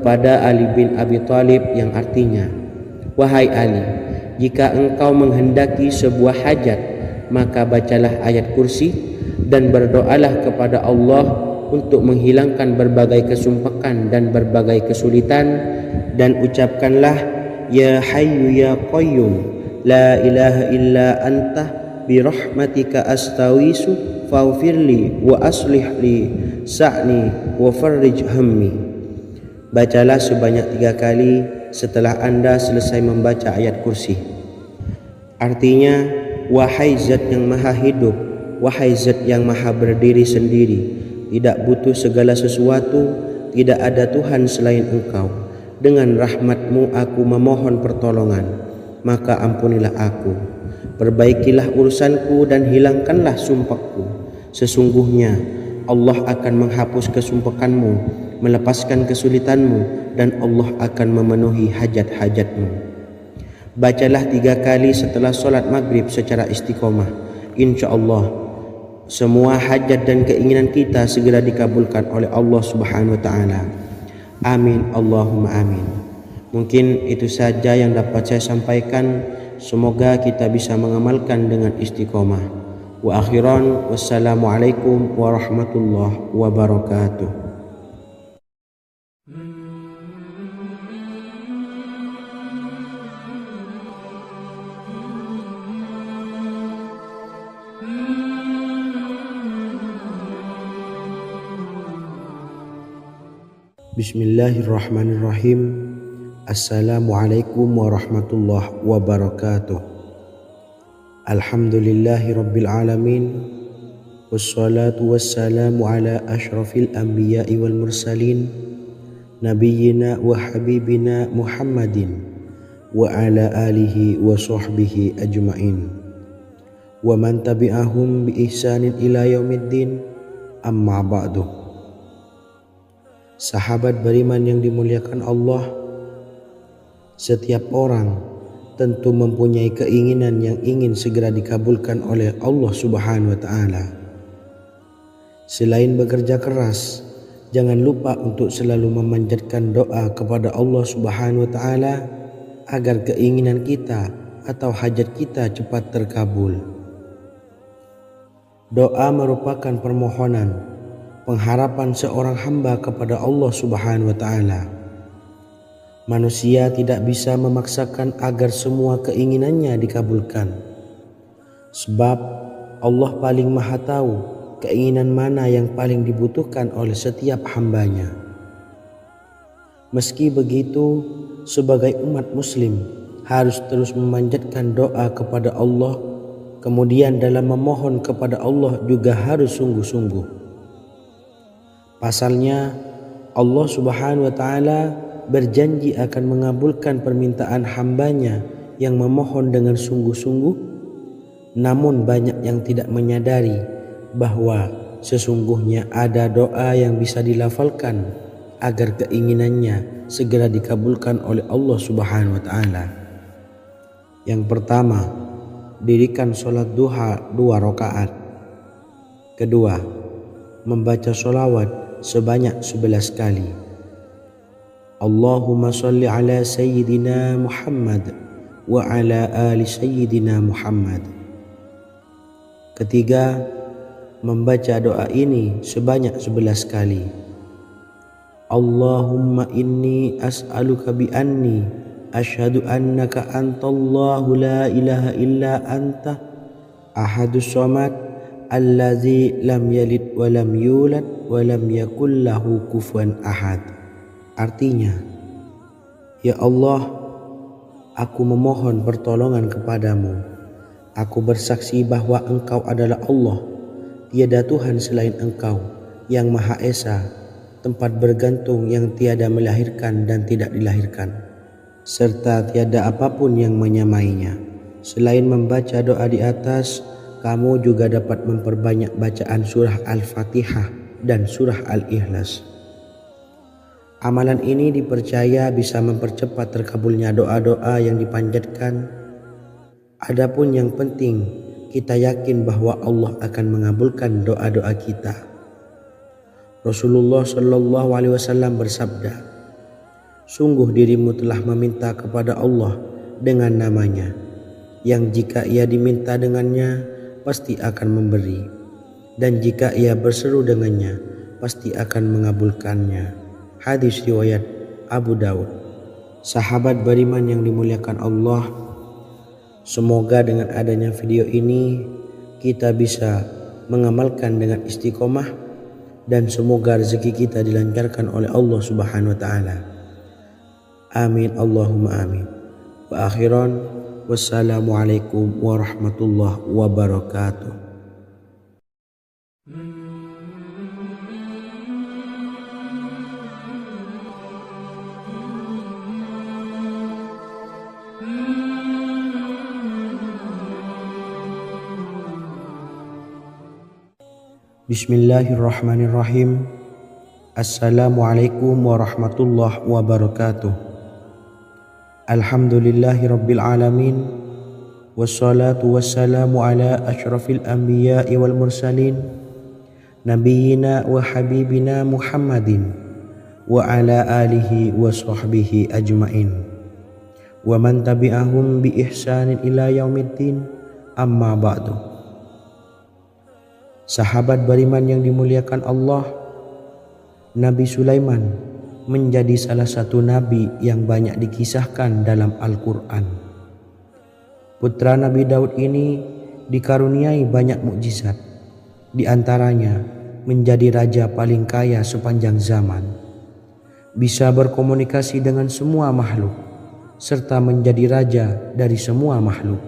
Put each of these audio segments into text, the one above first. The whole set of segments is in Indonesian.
kepada Ali bin Abi Thalib yang artinya, "Wahai Ali, jika engkau menghendaki sebuah hajat, maka bacalah ayat kursi dan berdoalah kepada Allah untuk menghilangkan berbagai kesumpakan dan berbagai kesulitan, dan ucapkanlah, Ya Hayyu Ya Qayyum, La ilaha illa anta birahmatika astawisu faghfirli wa aslih li sa'ni wa farrij hammi." Bacalah sebanyak 3 kali setelah Anda selesai membaca ayat kursi. Artinya, wahai zat yang maha hidup, wahai zat yang maha berdiri sendiri, tidak butuh segala sesuatu, tidak ada Tuhan selain Engkau. Dengan rahmat-Mu aku memohon pertolongan, maka ampunilah aku. Perbaikilah urusanku dan hilangkanlah sumpahku. Sesungguhnya Allah akan menghapus kesumpahanmu, melepaskan kesulitanmu, dan Allah akan memenuhi hajat-hajatmu. Bacalah 3 kali setelah solat maghrib secara istiqomah. Insya Allah semua hajat dan keinginan kita segera dikabulkan oleh Allah Subhanahu wa Ta'ala. Amin Allahumma amin. Mungkin itu saja yang dapat saya sampaikan. Semoga kita bisa mengamalkan dengan istiqomah. Wa akhiran, wassalamualaikum warahmatullahi wabarakatuh. Bismillahirrahmanirrahim. Assalamualaikum warahmatullahi wabarakatuh. Alhamdulillahi rabbil alamin. Wassalatu wassalamu ala ashrafil anbiya'i wal mursalin, nabiyyina wa habibina Muhammadin wa ala alihi wa sahbihi ajma'in wa man tabi'ahum bi ihsanin ila yaumiddin, amma ba'du. Sahabat beriman yang dimuliakan Allah, setiap orang tentu mempunyai keinginan yang ingin segera dikabulkan oleh Allah Subhanahu wa Ta'ala. Selain bekerja keras, jangan lupa untuk selalu memanjatkan doa kepada Allah Subhanahu wa Ta'ala agar keinginan kita atau hajat kita cepat terkabul. Doa merupakan permohonan, pengharapan seorang hamba kepada Allah Subhanahu wa Ta'ala. Manusia tidak bisa memaksakan agar semua keinginannya dikabulkan, sebab Allah paling maha tahu keinginan mana yang paling dibutuhkan oleh setiap hambanya. Meski begitu, sebagai umat muslim harus terus memanjatkan doa kepada Allah, kemudian dalam memohon kepada Allah juga harus sungguh-sungguh. Pasalnya, Allah Subhanahu wa Ta'ala berjanji akan mengabulkan permintaan hambanya yang memohon dengan sungguh-sungguh. Namun banyak yang tidak menyadari bahwa sesungguhnya ada doa yang bisa dilafalkan agar keinginannya segera dikabulkan oleh Allah Subhanahu wa Ta'ala. Yang pertama, dirikan sholat duha 2 rakaat. Kedua, membaca sholawat sebanyak 11 kali. Allahumma sholli ala sayyidina Muhammad wa ala ali sayyidina Muhammad. Ketiga, membaca doa ini sebanyak 11 kali. Allahumma inni as'aluka bi anni asyhadu annaka antallahu la ilaha illa anta ahadus samad allazi lam yalid wa lam yulad wa lam yakul lahu kufuwan ahad. Artinya, ya Allah, aku memohon pertolongan kepadamu. Aku bersaksi bahwa Engkau adalah Allah, tiada Tuhan selain Engkau, yang Maha Esa, tempat bergantung yang tiada melahirkan dan tidak dilahirkan, serta tiada apapun yang menyamainya. Selain membaca doa di atas, kamu juga dapat memperbanyak bacaan surah Al-Fatihah dan surah Al-Ikhlas. Amalan ini dipercaya bisa mempercepat terkabulnya doa-doa yang dipanjatkan. Adapun yang penting, kita yakin bahwa Allah akan mengabulkan doa-doa kita. Rasulullah Shallallahu Alaihi Wasallam bersabda, Sungguh dirimu telah meminta kepada Allah dengan namanya, yang jika ia diminta dengannya pasti akan memberi, dan jika ia berseru dengannya pasti akan mengabulkannya. Hadis riwayat Abu Daud. Sahabat beriman yang dimuliakan Allah, semoga dengan adanya video ini kita bisa mengamalkan dengan istiqomah, dan semoga rezeki kita dilancarkan oleh Allah Subhanahu wa taala. Amin Allahumma amin. Wa akhiran, wassalamualaikum warahmatullahi wabarakatuh. Bismillahirrahmanirrahim. Assalamualaikum warahmatullahi wabarakatuh. Alhamdulillahi rabbil alamin, wassalatu wassalamu ala asyrafil anbiya'i wal mursalin, nabiyyina wa habibina Muhammadin wa ala alihi wa sahbihi ajmain, wa man tabi'ahum bi ihsanin ila yaumiddin, amma ba'du. Sahabat beriman yang dimuliakan Allah, Nabi Sulaiman menjadi salah satu nabi yang banyak dikisahkan dalam Al-Quran. Putra Nabi Daud ini dikaruniai banyak mukjizat, di antaranya menjadi raja paling kaya sepanjang zaman, bisa berkomunikasi dengan semua makhluk, serta menjadi raja dari semua makhluk,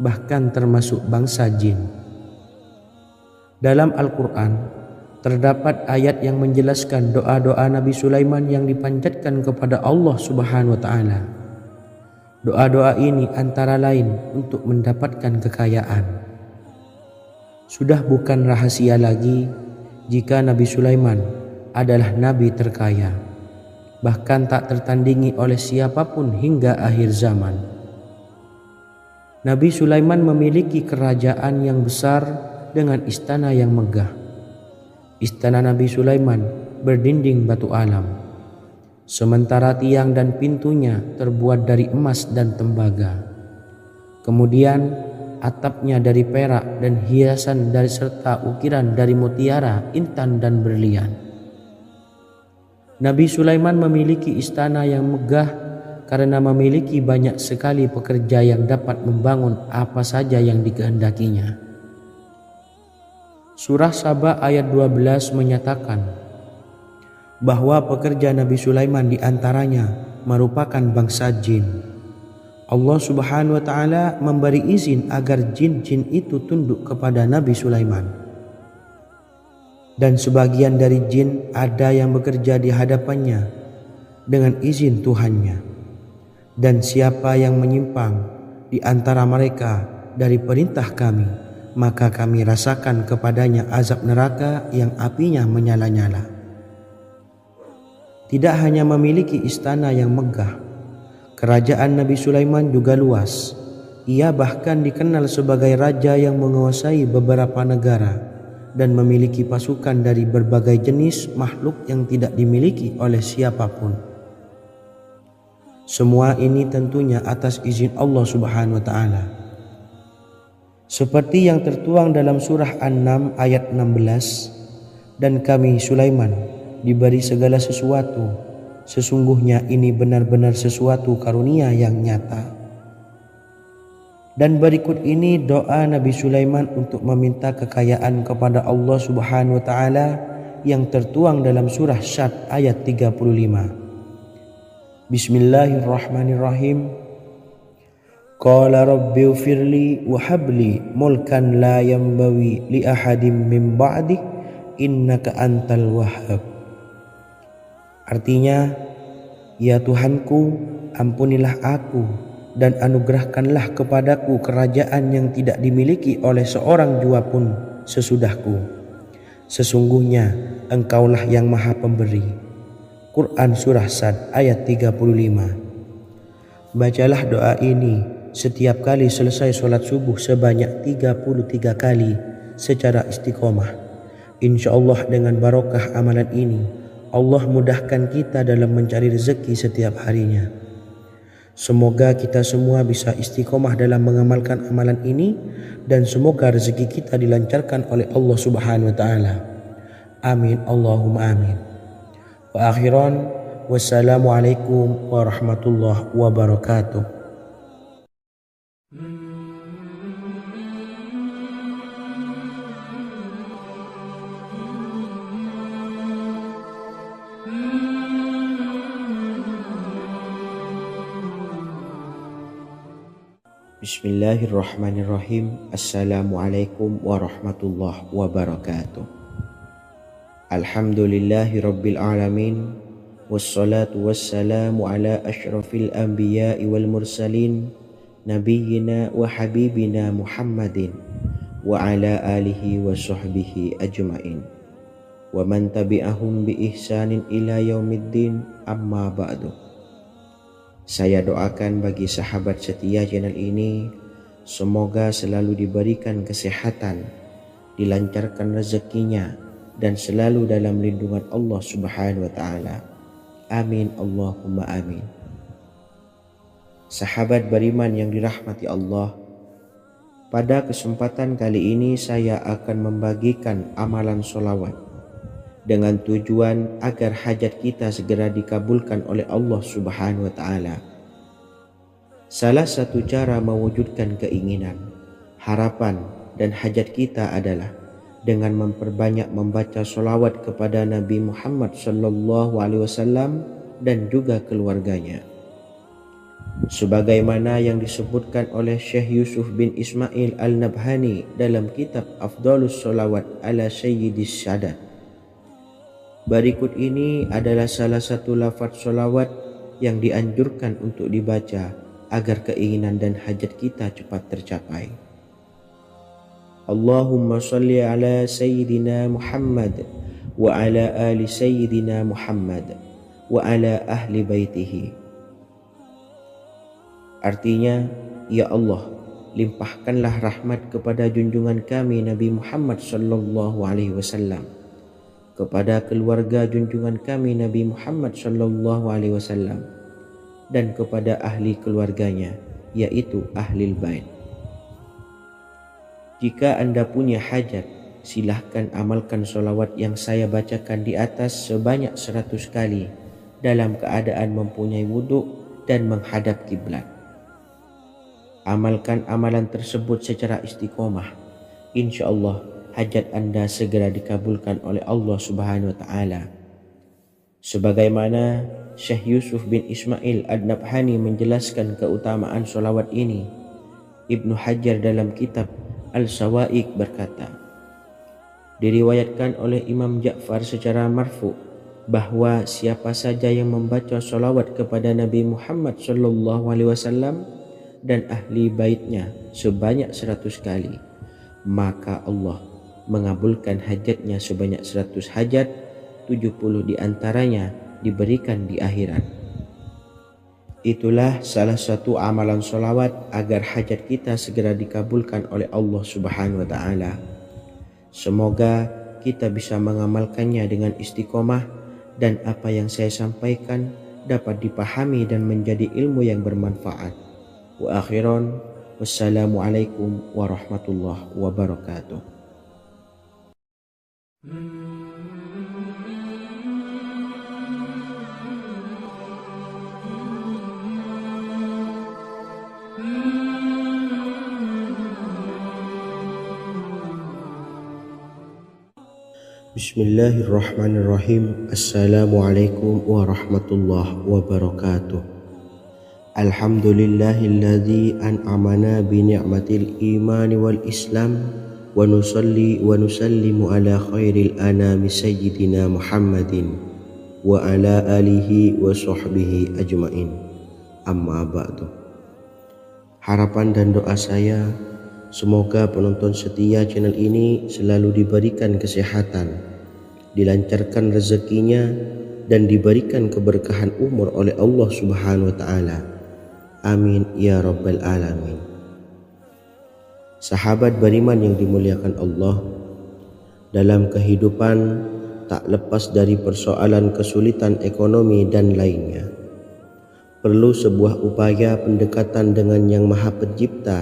bahkan termasuk bangsa jin. Dalam Al-Quran terdapat ayat yang menjelaskan doa-doa Nabi Sulaiman yang dipanjatkan kepada Allah Subhanahu wa taala. Doa-doa ini antara lain untuk mendapatkan kekayaan. Sudah bukan rahasia lagi jika Nabi Sulaiman adalah nabi terkaya, bahkan tak tertandingi oleh siapapun hingga akhir zaman. Nabi Sulaiman memiliki kerajaan yang besar dengan istana yang megah. Istana Nabi Sulaiman berdinding batu alam, sementara tiang dan pintunya terbuat dari emas dan tembaga. Kemudian atapnya dari perak dan hiasan dari serta ukiran dari mutiara, intan dan berlian. Nabi Sulaiman memiliki istana yang megah karena memiliki banyak sekali pekerja yang dapat membangun apa saja yang dikehendakinya. Surah Saba ayat 12 menyatakan bahwa pekerja Nabi Sulaiman diantaranya merupakan bangsa jin. Allah Subhanahu wa taala memberi izin agar jin-jin itu tunduk kepada Nabi Sulaiman. Dan sebagian dari jin ada yang bekerja di hadapannya dengan izin Tuhannya. Dan siapa yang menyimpang di antara mereka dari perintah kami, maka kami rasakan kepadanya azab neraka yang apinya menyala-nyala. Tidak hanya memiliki istana yang megah, kerajaan Nabi Sulaiman juga luas. Ia bahkan dikenal sebagai raja yang menguasai beberapa negara dan memiliki pasukan dari berbagai jenis makhluk yang tidak dimiliki oleh siapapun. Semua ini tentunya atas izin Allah Subhanahu wa taala. Seperti yang tertuang dalam surah An-Naml ayat 16, dan kami Sulaiman diberi segala sesuatu, sesungguhnya ini benar-benar sesuatu karunia yang nyata. Dan berikut ini doa Nabi Sulaiman untuk meminta kekayaan kepada Allah Subhanahu wa taala yang tertuang dalam surah Syad ayat 35. Bismillahirrahmanirrahim. Qala rabbi ufirli wa habli mulkan la yambawi li ahadim min ba'di innaka antal wahhab. Artinya, ya Tuhanku, ampunilah aku dan anugerahkanlah kepadaku kerajaan yang tidak dimiliki oleh seorang jua pun sesudahku. Sesungguhnya Engkaulah yang Maha Pemberi. Quran Surah Sad ayat 35. Bacalah doa ini setiap kali selesai sholat subuh sebanyak 33 kali secara istiqomah. Insya Allah dengan barokah amalan ini, Allah mudahkan kita dalam mencari rezeki setiap harinya. Semoga kita semua bisa istiqomah dalam mengamalkan amalan ini dan semoga rezeki kita dilancarkan oleh Allah Subhanahu wa taala. Amin Allahumma amin. Wa akhiran wassalamualaikum warahmatullahi wabarakatuh. Bismillahirrahmanirrahim. Assalamualaikum warahmatullahi wabarakatuh. Alhamdulillahi rabbil alamin. Wassalatu wassalamu ala ashrafil anbiya'i wal mursalin, nabiyyina wa habibina Muhammadin wa ala alihi wa sahbihi ajma'in wa man tabi'ahum bi ihsanin ila yaumiddin, amma ba'du. Saya doakan bagi sahabat setia channel ini, semoga selalu diberikan kesehatan, dilancarkan rezekinya, dan selalu dalam lindungan Allah Subhanahu wa taala. Amin Allahumma amin. Sahabat beriman yang dirahmati Allah, pada kesempatan kali ini saya akan membagikan amalan sholawat dengan tujuan agar hajat kita segera dikabulkan oleh Allah Subhanahu wa taala. Salah satu cara mewujudkan keinginan, harapan, dan hajat kita adalah dengan memperbanyak membaca sholawat kepada Nabi Muhammad SAW dan juga keluarganya. Sebagaimana yang disebutkan oleh Syekh Yusuf bin Ismail Al-Nabhani dalam kitab Afdalus Sholawat ala Sayyidis Sadat. Berikut ini adalah salah satu lafaz sholawat yang dianjurkan untuk dibaca agar keinginan dan hajat kita cepat tercapai. Allahumma salli ala Sayyidina Muhammad wa ala ali Sayyidina Muhammad wa ala ahli baitihi. Artinya, ya Allah, limpahkanlah rahmat kepada junjungan kami Nabi Muhammad sallallahu alaihi wasallam, kepada keluarga junjungan kami Nabi Muhammad sallallahu alaihi wasallam, dan kepada ahli keluarganya, yaitu ahlil bait. Jika Anda punya hajat, silahkan amalkan sholawat yang saya bacakan di atas sebanyak 100 kali dalam keadaan mempunyai wudhu dan menghadap kiblat. Amalkan amalan tersebut secara istiqomah. Insya Allah hajat Anda segera dikabulkan oleh Allah Subhanahu wa taala. Sebagaimana Syekh Yusuf bin Ismail Ad-Nabhani menjelaskan keutamaan sholawat ini, Ibnu Hajar dalam kitab Al-Sawa'iq berkata, diriwayatkan oleh Imam Ja'far secara marfu bahwa siapa saja yang membaca sholawat kepada Nabi Muhammad SAW dan ahli baitnya sebanyak 100 kali, maka Allah mengabulkan hajatnya sebanyak 100 hajat, 70 diantaranya diberikan di akhirat. Itulah salah satu amalan sholawat agar hajat kita segera dikabulkan oleh Allah Subhanahu wa ta'ala. Semoga kita bisa mengamalkannya dengan istiqomah dan apa yang saya sampaikan dapat dipahami dan menjadi ilmu yang bermanfaat. Wa akhiran, wassalamualaikum warahmatullahi wabarakatuh. Bismillahirrahmanirrahim. Assalamualaikum warahmatullahi wabarakatuh. Alhamdulillahilladzi an'amana bi ni'matil imani wal islam wa nusalli wa nusallimu ala khairil anami sayyidina Muhammadin wa ala alihi wa sahbihi ajmain. Amma ba'du. Harapan dan doa saya, semoga penonton setia channel ini selalu diberikan kesehatan, dilancarkan rezekinya, dan diberikan keberkahan umur oleh Allah Subhanahu wa taala. Amin ya rabbal alamin. Sahabat beriman yang dimuliakan Allah, dalam kehidupan tak lepas dari persoalan kesulitan ekonomi dan lainnya. Perlu sebuah upaya pendekatan dengan Yang Maha Pencipta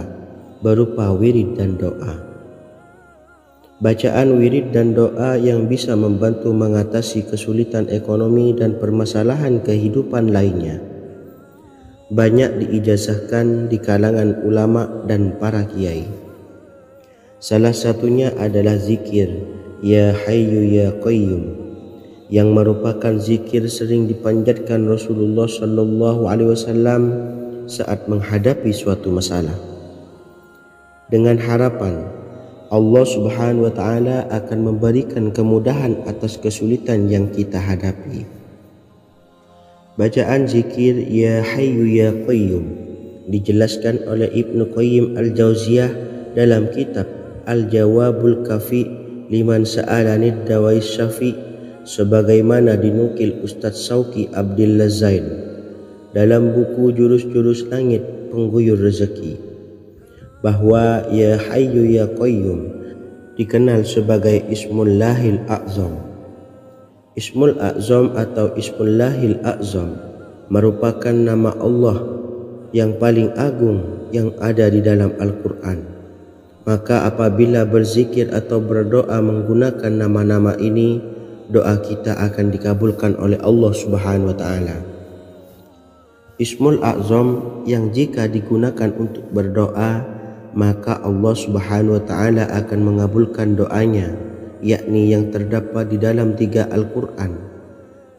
berupa wirid dan doa. Bacaan wirid dan doa yang bisa membantu mengatasi kesulitan ekonomi dan permasalahan kehidupan lainnya banyak diijazahkan di kalangan ulama dan para kiai. Salah satunya adalah zikir Ya Hayyu Ya Qayyum, yang merupakan zikir sering dipanjatkan Rasulullah SAW saat menghadapi suatu masalah, dengan harapan Allah Subhanahu wa Ta'ala akan memberikan kemudahan atas kesulitan yang kita hadapi. Bacaan zikir Ya Hayyu Ya Qayyum dijelaskan oleh Ibnu Qayyim Al-Jauziyah dalam kitab Al-Jawabul Kafi Liman Sa'alanid Dawais Syafi, sebagaimana dinukil Ustadz Sauki Abdillah Zain dalam buku Jurus-Jurus Langit Pengguyur Rezeki, bahwa Ya Hayyu Ya Qayyum dikenal sebagai Ismullahil A'zam. Ismul A'zam atau Ismullahil A'zam merupakan nama Allah yang paling agung yang ada di dalam Al-Quran. Maka apabila berzikir atau berdoa menggunakan nama-nama ini, doa kita akan dikabulkan oleh Allah Subhanahu wa Ta'ala. Ismul A'zam yang jika digunakan untuk berdoa, maka Allah Subhanahu wa Ta'ala akan mengabulkan doanya, yakni yang terdapat di dalam 3 Al-Quran,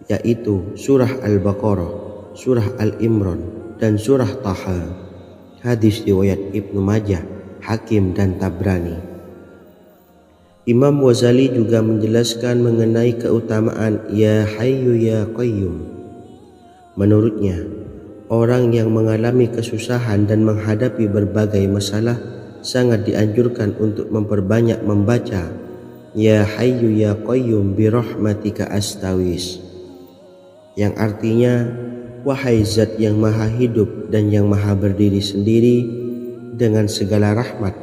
yaitu surah Al-Baqarah, surah Al-Imran, dan surah Taha. Hadis riwayat Ibnu Majah, Hakim, dan Tabrani. Imam Ghazali juga menjelaskan mengenai keutamaan Ya Hayyu Ya Qayyum. Menurutnya, orang yang mengalami kesusahan dan menghadapi berbagai masalah sangat dianjurkan untuk memperbanyak membaca Ya Hayyu Ya Qayyum birahmatika astawis, yang artinya wahai zat yang maha hidup dan yang maha berdiri sendiri, dengan segala rahmat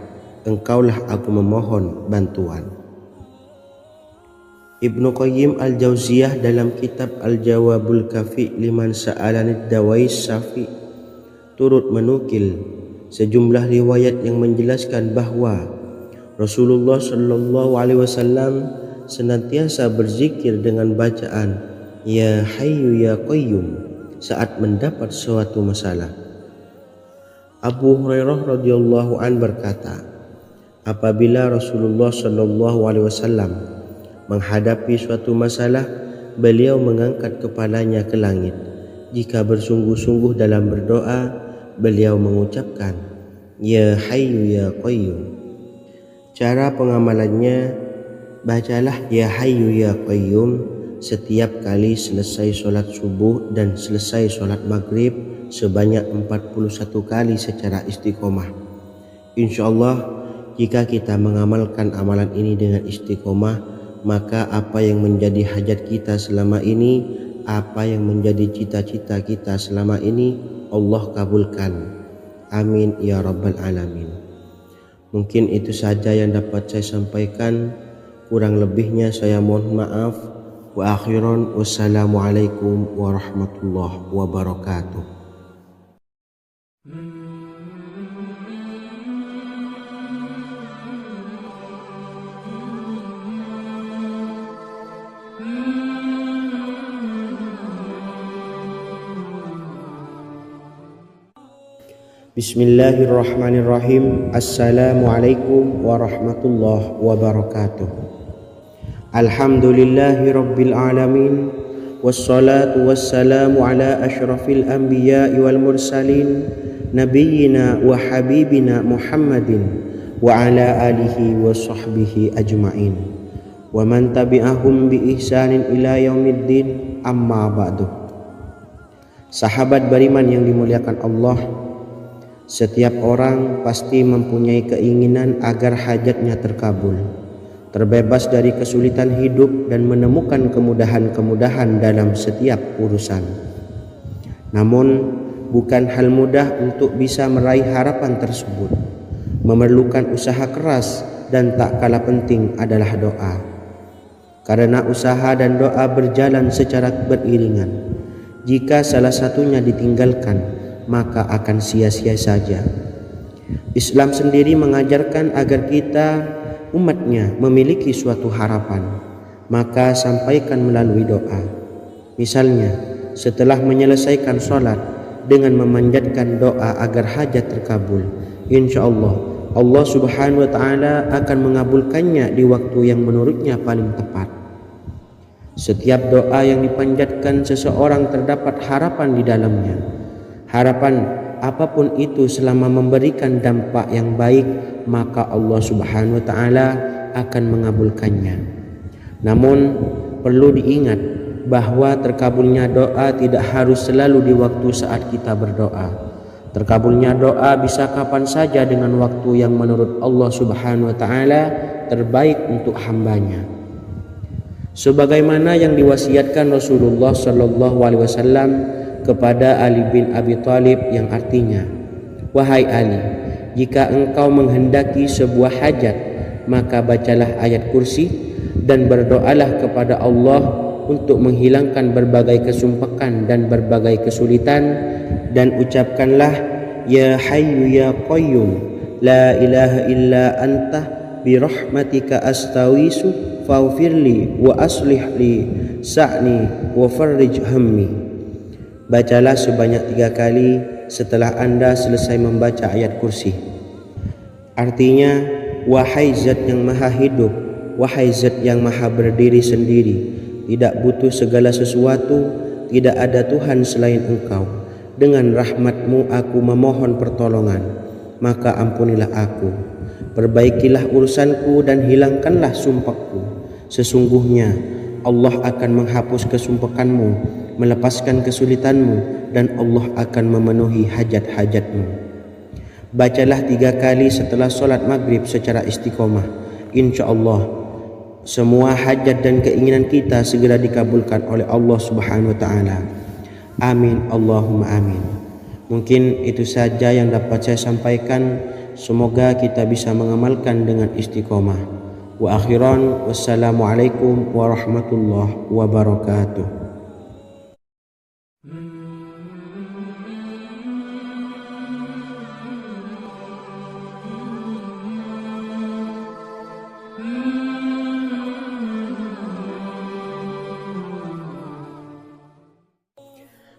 engkaulah aku memohon bantuan. Ibnu Qayyim Al-Jauziyah dalam kitab Al-Jawabul Kafi Liman Sa'alanid Dawais Syafi turut menukil sejumlah riwayat yang menjelaskan bahwa Rasulullah SAW senantiasa berzikir dengan bacaan Ya Hayyu Ya Qayyum saat mendapat suatu masalah. Abu Hurairah radhiyallahu an berkata, apabila Rasulullah SAW menghadapi suatu masalah, beliau mengangkat kepalanya ke langit. Jika bersungguh-sungguh dalam berdoa, beliau mengucapkan Ya Hayyu Ya Qayyum. Cara pengamalannya, bacalah Ya Hayyu Ya Qayyum setiap kali selesai sholat subuh dan selesai sholat maghrib sebanyak 41 kali secara istiqomah. InsyaAllah jika kita mengamalkan amalan ini dengan istiqomah, maka apa yang menjadi hajat kita selama ini, apa yang menjadi cita-cita kita selama ini, Allah kabulkan. Amin ya Rabbal Alamin. Mungkin itu saja yang dapat saya sampaikan. Kurang lebihnya saya mohon maaf. Wa akhiran, wassalamualaikum warahmatullahi wabarakatuh. Bismillahirrahmanirrahim. Assalamualaikum warahmatullahi wabarakatuh. Alhamdulillahi rabbil alamin, wassalatu wassalamu ala ashrafil anbiya'i wal mursalin, nabiyyina wa habibina Muhammadin wa ala alihi wa sahbihi ajma'in, wa man tabi'ahum bi ihsanin ila yaumiddin, amma ba'du. Sahabat beriman yang dimuliakan Allah, setiap orang pasti mempunyai keinginan agar hajatnya terkabul, terbebas dari kesulitan hidup dan menemukan kemudahan-kemudahan dalam setiap urusan. Namun, bukan hal mudah untuk bisa meraih harapan tersebut. Memerlukan usaha keras dan tak kalah penting adalah doa. karena usaha dan doa berjalan secara beriringan. Jika salah satunya ditinggalkan, maka akan sia-sia saja. Islam sendiri mengajarkan agar kita umatnya memiliki suatu harapan, maka sampaikan melalui doa. Misalnya, setelah menyelesaikan sholat dengan memanjatkan doa agar hajat terkabul, insya Allah subhanahu wa ta'ala akan mengabulkannya di waktu yang menurutnya paling tepat. Setiap doa yang dipanjatkan seseorang terdapat harapan di dalamnya. Harapan apapun itu selama memberikan dampak yang baik, maka Allah subhanahu wa ta'ala akan mengabulkannya. Namun perlu diingat bahwa terkabulnya doa tidak harus selalu di waktu saat kita berdoa. Terkabulnya doa bisa kapan saja dengan waktu yang menurut Allah subhanahu wa ta'ala terbaik untuk hambanya. Sebagaimana yang diwasiatkan Rasulullah sallallahu alaihi wasallam kepada Ali bin Abi Thalib, yang artinya, "Wahai Ali, jika engkau menghendaki sebuah hajat, maka bacalah ayat kursi dan berdoalah kepada Allah untuk menghilangkan berbagai kesumpakan dan berbagai kesulitan, dan ucapkanlah, Ya Hayyu Ya Qayyum, La ilaha illa anta birahmatika astawisu faghfirli wa aslih li sa'ni wa farrij hammi." Bacalah sebanyak 3 kali setelah Anda selesai membaca ayat kursi. Artinya, wahai zat yang maha hidup, wahai zat yang maha berdiri sendiri, tidak butuh segala sesuatu, tidak ada Tuhan selain Engkau. Dengan rahmat-Mu aku memohon pertolongan, maka ampunilah aku. Perbaikilah urusanku dan hilangkanlah sumpahku. Sesungguhnya Allah akan menghapus kesumpahanmu, melepaskan kesulitanmu, dan Allah akan memenuhi hajat-hajatmu. Bacalah 3 kali setelah solat maghrib secara istiqomah. Insya Allah semua hajat dan keinginan kita segera dikabulkan oleh Allah subhanahu wa ta'ala. Amin, Allahumma amin. Mungkin itu saja yang dapat saya sampaikan. Semoga kita bisa mengamalkan dengan istiqomah. Wa akhiran, wassalamualaikum warahmatullahi wabarakatuh.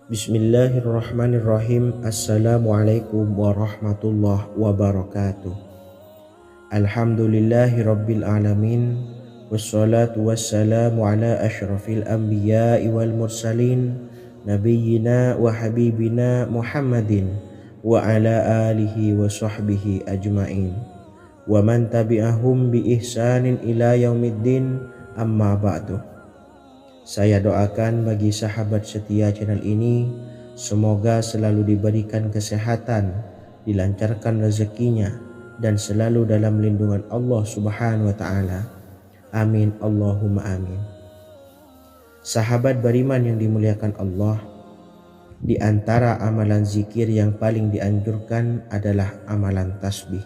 Bismillahirrahmanirrahim. Assalamualaikum warahmatullahi wabarakatuh. Alhamdulillahi rabbil alamin, wassalatu wassalamu ala ashrafil anbiya'i wal mursalin, nabiyyina wa habibina Muhammadin wa ala alihi wa sahbihi ajma'in, wa man tabi'ahum bi ihsanin ila yaumiddin, amma ba'du. Saya doakan bagi sahabat setia channel ini, semoga selalu diberikan kesehatan, dilancarkan rezekinya, dan selalu dalam lindungan Allah subhanahu wa ta'ala. Amin, Allahumma amin. Sahabat beriman yang dimuliakan Allah, di antara amalan zikir yang paling dianjurkan adalah amalan tasbih,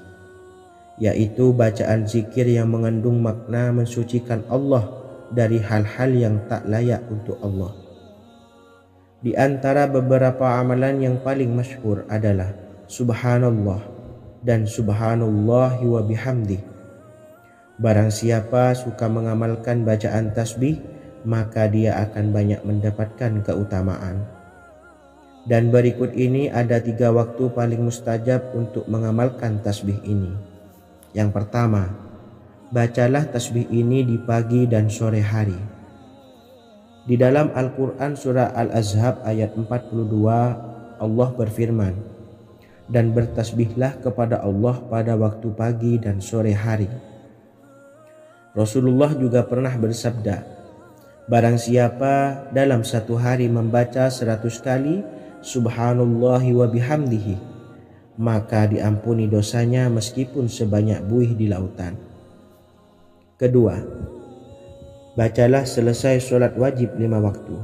yaitu bacaan zikir yang mengandung makna mensucikan Allah dari hal-hal yang tak layak untuk Allah. Di antara beberapa amalan yang paling masyhur adalah Subhanallah dan Subhanallahi wa bihamdih. Barang siapa suka mengamalkan bacaan tasbih, maka dia akan banyak mendapatkan keutamaan. Dan berikut ini ada 3 waktu paling mustajab untuk mengamalkan tasbih ini. Yang pertama, bacalah tasbih ini di pagi dan sore hari. Di dalam Al-Quran surah Al-Ahzab ayat 42, Allah berfirman, "Dan bertasbihlah kepada Allah pada waktu pagi dan sore hari." Rasulullah juga pernah bersabda, "Barang siapa dalam satu hari membaca 100 kali Subhanallahi wa bihamdihi, maka diampuni dosanya meskipun sebanyak buih di lautan." Kedua, bacalah selesai sholat wajib 5 waktu.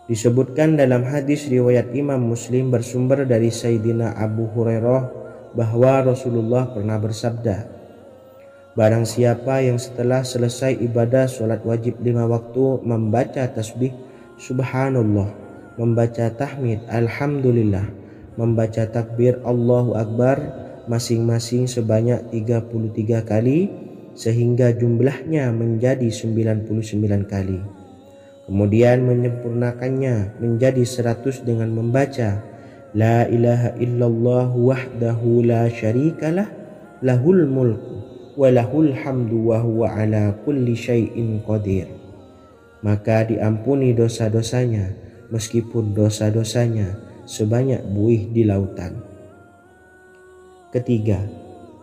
Disebutkan dalam hadis riwayat Imam Muslim bersumber dari Sayyidina Abu Hurairah bahwa Rasulullah pernah bersabda, Barang siapa yang setelah selesai ibadah solat wajib 5 waktu membaca tasbih subhanallah, membaca tahmid alhamdulillah, membaca takbir Allahu Akbar masing-masing sebanyak 33 kali sehingga jumlahnya menjadi 99 kali. Kemudian menyempurnakannya menjadi 100 dengan membaca La ilaha illallah wahdahu la syarikalah lahul mulku wa lahul hamdu wa huwa ala kulli syai'in qadir. Maka diampuni dosa-dosanya meskipun dosa-dosanya sebanyak buih di lautan. Ketiga,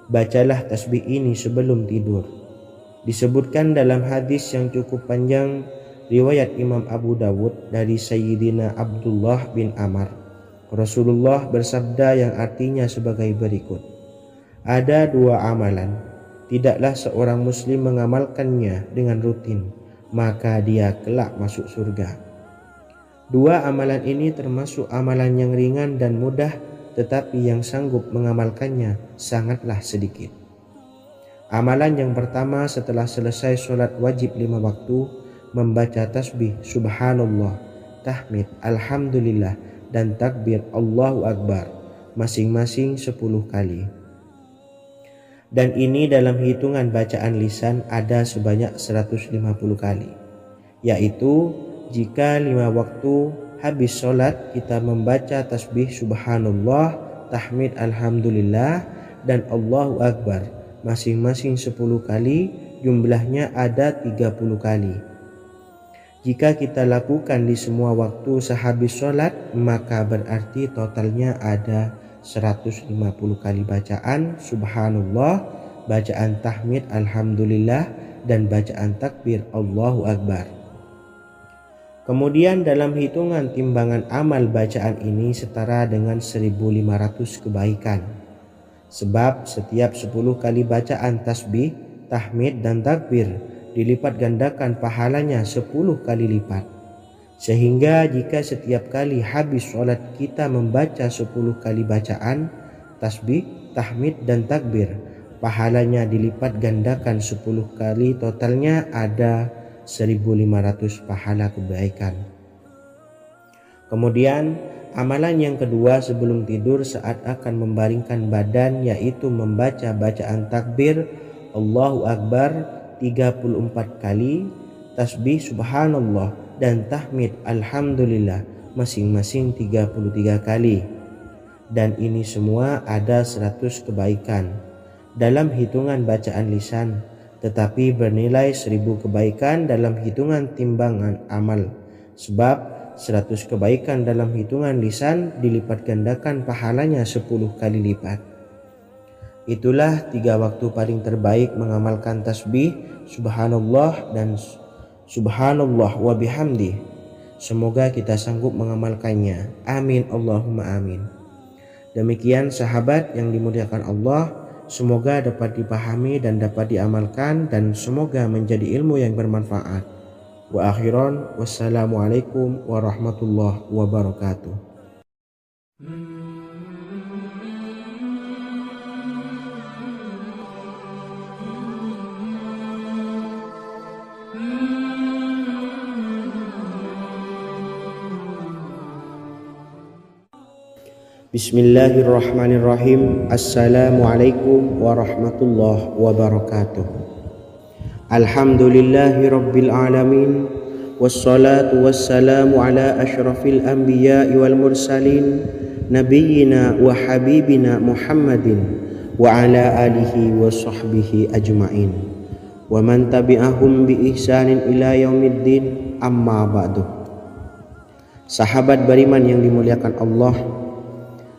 bacalah tasbih ini sebelum tidur. Disebutkan dalam hadis yang cukup panjang riwayat Imam Abu Dawud dari Sayyidina Abdullah bin Amr, Rasulullah bersabda yang artinya sebagai berikut. Ada 2 amalan, tidaklah seorang muslim mengamalkannya dengan rutin, maka dia kelak masuk surga. 2 amalan ini termasuk amalan yang ringan dan mudah, tetapi yang sanggup mengamalkannya sangatlah sedikit. Amalan yang pertama setelah selesai sholat wajib 5 waktu, membaca tasbih subhanallah, tahmid alhamdulillah, dan takbir Allahu Akbar masing-masing 10 kali. Dan ini dalam hitungan bacaan lisan ada sebanyak 150 kali, yaitu jika 5 waktu habis sholat kita membaca tasbih subhanallah, tahmid alhamdulillah, dan Allahu Akbar masing-masing 10 kali, jumlahnya ada 30 kali. Jika kita lakukan di semua waktu sehabis sholat, maka berarti totalnya ada 150 kali bacaan subhanallah, bacaan tahmid alhamdulillah, dan bacaan takbir Allahu Akbar. Kemudian dalam hitungan timbangan amal bacaan ini setara dengan 1500 kebaikan. Sebab setiap 10 kali bacaan tasbih, tahmid, dan takbir dilipat gandakan pahalanya 10 kali lipat. Sehingga jika setiap kali habis sholat kita membaca 10 kali bacaan tasbih, tahmid, dan takbir, pahalanya dilipat gandakan 10 kali, totalnya ada 1500 pahala kebaikan. Kemudian amalan yang kedua sebelum tidur saat akan membaringkan badan, yaitu membaca bacaan takbir Allahu Akbar 34 kali, tasbih subhanallah, dan tahmid alhamdulillah masing-masing 33 kali. Dan ini semua ada 100 kebaikan dalam hitungan bacaan lisan, tetapi bernilai 1000 kebaikan dalam hitungan timbangan amal. Sebab 100 kebaikan dalam hitungan lisan dilipat gandakan pahalanya 10 kali lipat. Itulah 3 waktu paling terbaik mengamalkan tasbih subhanallah dan subhanallah wa bihamdi. Semoga kita sanggup mengamalkannya. Amin Allahumma amin. Demikian sahabat yang dimuliakan Allah, semoga dapat dipahami dan dapat diamalkan, dan semoga menjadi ilmu yang bermanfaat. Wa akhiran, wassalamualaikum warahmatullahi wabarakatuh. Bismillahirrahmanirrahim. Assalamualaikum warahmatullahi wabarakatuh. Alhamdulillahi rabbil alamin, wassalatu wassalamu ala ashrafil anbiya'i wal mursalin, nabiyyina wa habibina Muhammadin wa ala alihi wa sahbihi ajma'in, wa man tabi'ahum bi ihsanin ila yaumiddin, amma ba'du. Sahabat beriman yang dimuliakan Allah,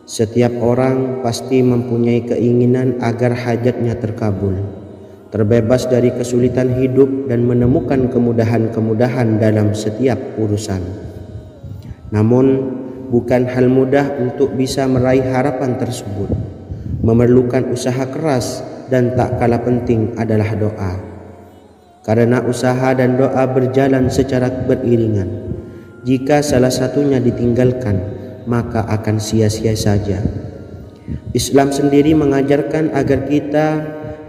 setiap orang pasti mempunyai keinginan agar hajatnya terkabul, terbebas dari kesulitan hidup, dan menemukan kemudahan-kemudahan dalam setiap urusan. Namun, bukan hal mudah untuk bisa meraih harapan tersebut. Memerlukan usaha keras, dan tak kalah penting adalah doa. Karena usaha dan doa berjalan secara beriringan. Jika salah satunya ditinggalkan, maka akan sia-sia saja. Islam sendiri mengajarkan agar kita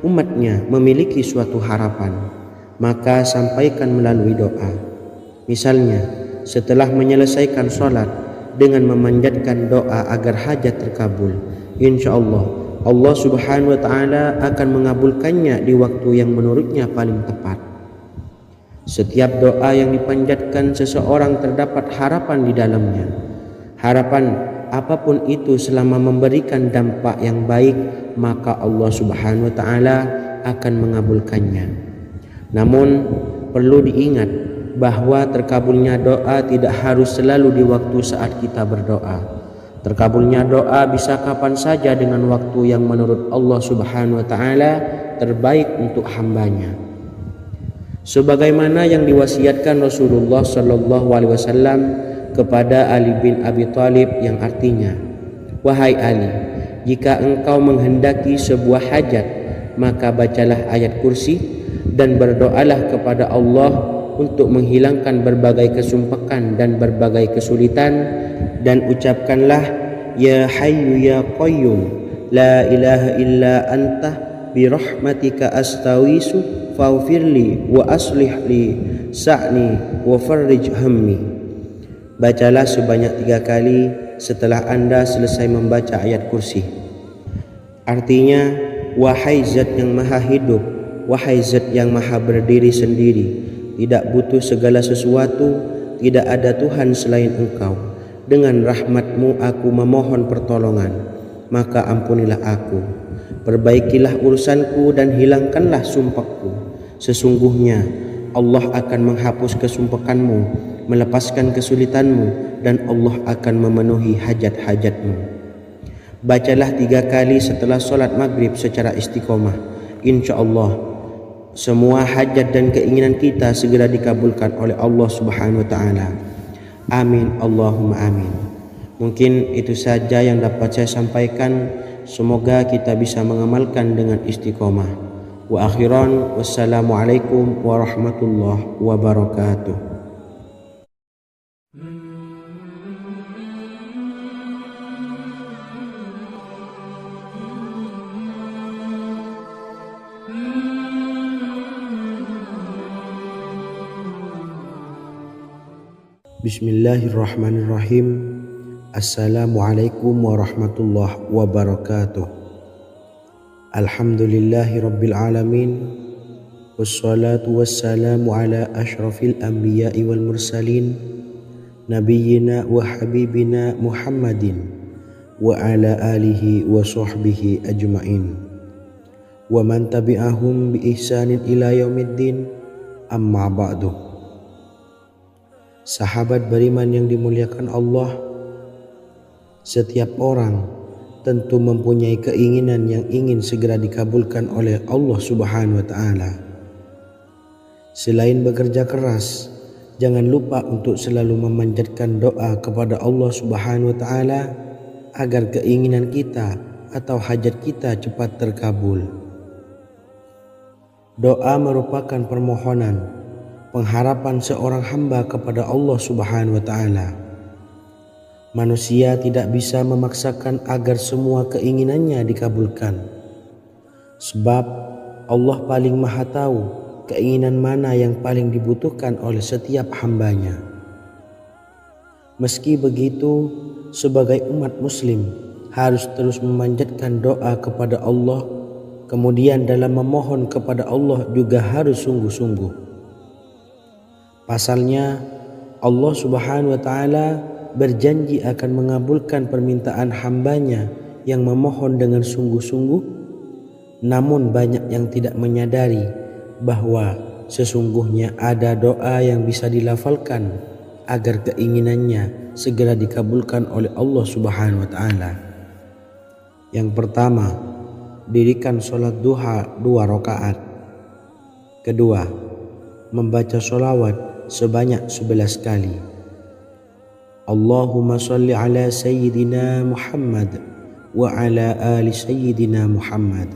umatnya memiliki suatu harapan, maka sampaikan melalui doa. Misalnya, setelah menyelesaikan sholat dengan memanjatkan doa agar hajat terkabul, insya Allah Subhanahu wa Ta'ala akan mengabulkannya di waktu yang menurutnya paling tepat. Setiap doa yang dipanjatkan seseorang terdapat harapan di dalamnya. Harapan apapun itu selama memberikan dampak yang baik, maka Allah Subhanahu wa Ta'ala akan mengabulkannya. Namun perlu diingat bahwa terkabulnya doa tidak harus selalu di waktu saat kita berdoa. Terkabulnya doa bisa kapan saja dengan waktu yang menurut Allah Subhanahu wa Ta'ala terbaik untuk hambanya. Sebagaimana yang diwasiatkan Rasulullah Sallallahu Alaihi Wasallam kepada Ali bin Abi Thalib, yang artinya, wahai Ali, jika engkau menghendaki sebuah hajat, maka bacalah ayat kursi dan berdoalah kepada Allah untuk menghilangkan berbagai kesumpakan dan berbagai kesulitan, dan ucapkanlah, ya Hayyu ya Qayyum, la ilaha illa anta birahmatika astawisu faghfirli wa aslih li sa'ni wa farrij hammi. Bacalah sebanyak 3 kali setelah Anda selesai membaca ayat kursi. Artinya, wahai zat yang maha hidup, wahai zat yang maha berdiri sendiri, tidak butuh segala sesuatu, tidak ada Tuhan selain Engkau. Dengan rahmat-Mu aku memohon pertolongan, maka ampunilah aku, perbaikilah urusanku dan hilangkanlah sumpahku. Sesungguhnya Allah akan menghapus kesumpakanmu, melepaskan kesulitanmu, dan Allah akan memenuhi hajat-hajatmu. Bacalah 3 kali setelah sholat maghrib secara istiqomah. Insya Allah semua hajat dan keinginan kita segera dikabulkan oleh Allah Subhanahu wa Ta'ala. Amin Allahumma amin. Mungkin itu saja yang dapat saya sampaikan. Semoga kita bisa mengamalkan dengan istiqomah. Wa akhiran, wassalamualaikum warahmatullahi wabarakatuh. Bismillahirrahmanirrahim. Assalamualaikum warahmatullahi wabarakatuh. Alhamdulillahi rabbil alamin, wassalatu wassalamu ala ashrafil anbiya'i wal mursalin, nabiyyina wa habibina Muhammadin wa ala alihi wa sahbihi ajma'in, wa man tabi'ahum bi ihsanin ila yaumiddin, amma ba'du. Sahabat beriman yang dimuliakan Allah, setiap orang tentu mempunyai keinginan yang ingin segera dikabulkan oleh Allah Subhanahu wa Ta'ala. Selain bekerja keras, jangan lupa untuk selalu memanjatkan doa kepada Allah Subhanahu wa Ta'ala agar keinginan kita atau hajat kita cepat terkabul. Doa merupakan permohonan, pengharapan seorang hamba kepada Allah Subhanahu wa Ta'ala. Manusia tidak bisa memaksakan agar semua keinginannya dikabulkan, sebab Allah paling maha tahu keinginan mana yang paling dibutuhkan oleh setiap hambanya. Meski begitu, sebagai umat muslim harus terus memanjatkan doa kepada Allah, kemudian dalam memohon kepada Allah juga harus sungguh-sungguh. Pasalnya, Allah Subhanahu wa Ta'ala berjanji akan mengabulkan permintaan hambanya yang memohon dengan sungguh-sungguh. Namun banyak yang tidak menyadari bahwa sesungguhnya ada doa yang bisa dilafalkan agar keinginannya segera dikabulkan oleh Allah Subhanahu wa Ta'ala. Yang pertama, dirikan sholat duha 2 rakaat. Kedua, membaca sholawat sebanyak 11 kali. Allahumma salli ala Sayyidina Muhammad wa ala ali Sayyidina Muhammad.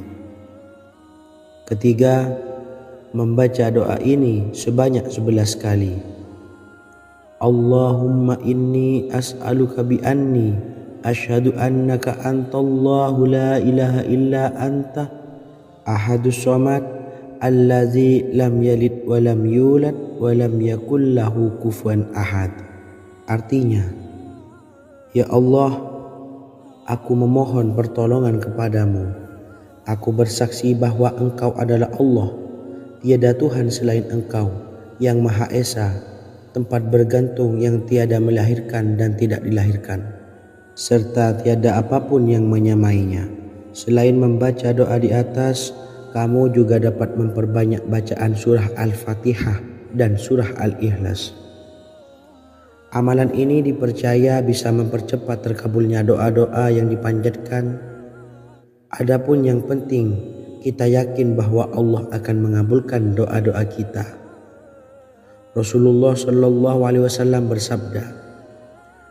Ketiga, membaca doa ini sebanyak 11 kali. Allahumma inni as'aluka bi anni asyhadu annaka antallahu la ilaha illa anta Ahadus Samad, Allazi lam yalid wa lam yulad wa lam yakul lahu kufuwan ahad. Artinya, ya Allah, aku memohon pertolongan kepadamu. Aku bersaksi bahwa Engkau adalah Allah, tiada Tuhan selain Engkau, yang Maha Esa, tempat bergantung yang tiada melahirkan dan tidak dilahirkan, serta tiada apapun yang menyamainya. Selain membaca doa di atas, kamu juga dapat memperbanyak bacaan surah Al-Fatihah dan surah Al-Ikhlas. Amalan ini dipercaya bisa mempercepat terkabulnya doa-doa yang dipanjatkan. Adapun yang penting, kita yakin bahwa Allah akan mengabulkan doa-doa kita. Rasulullah Shallallahu Alaihi Wasallam bersabda,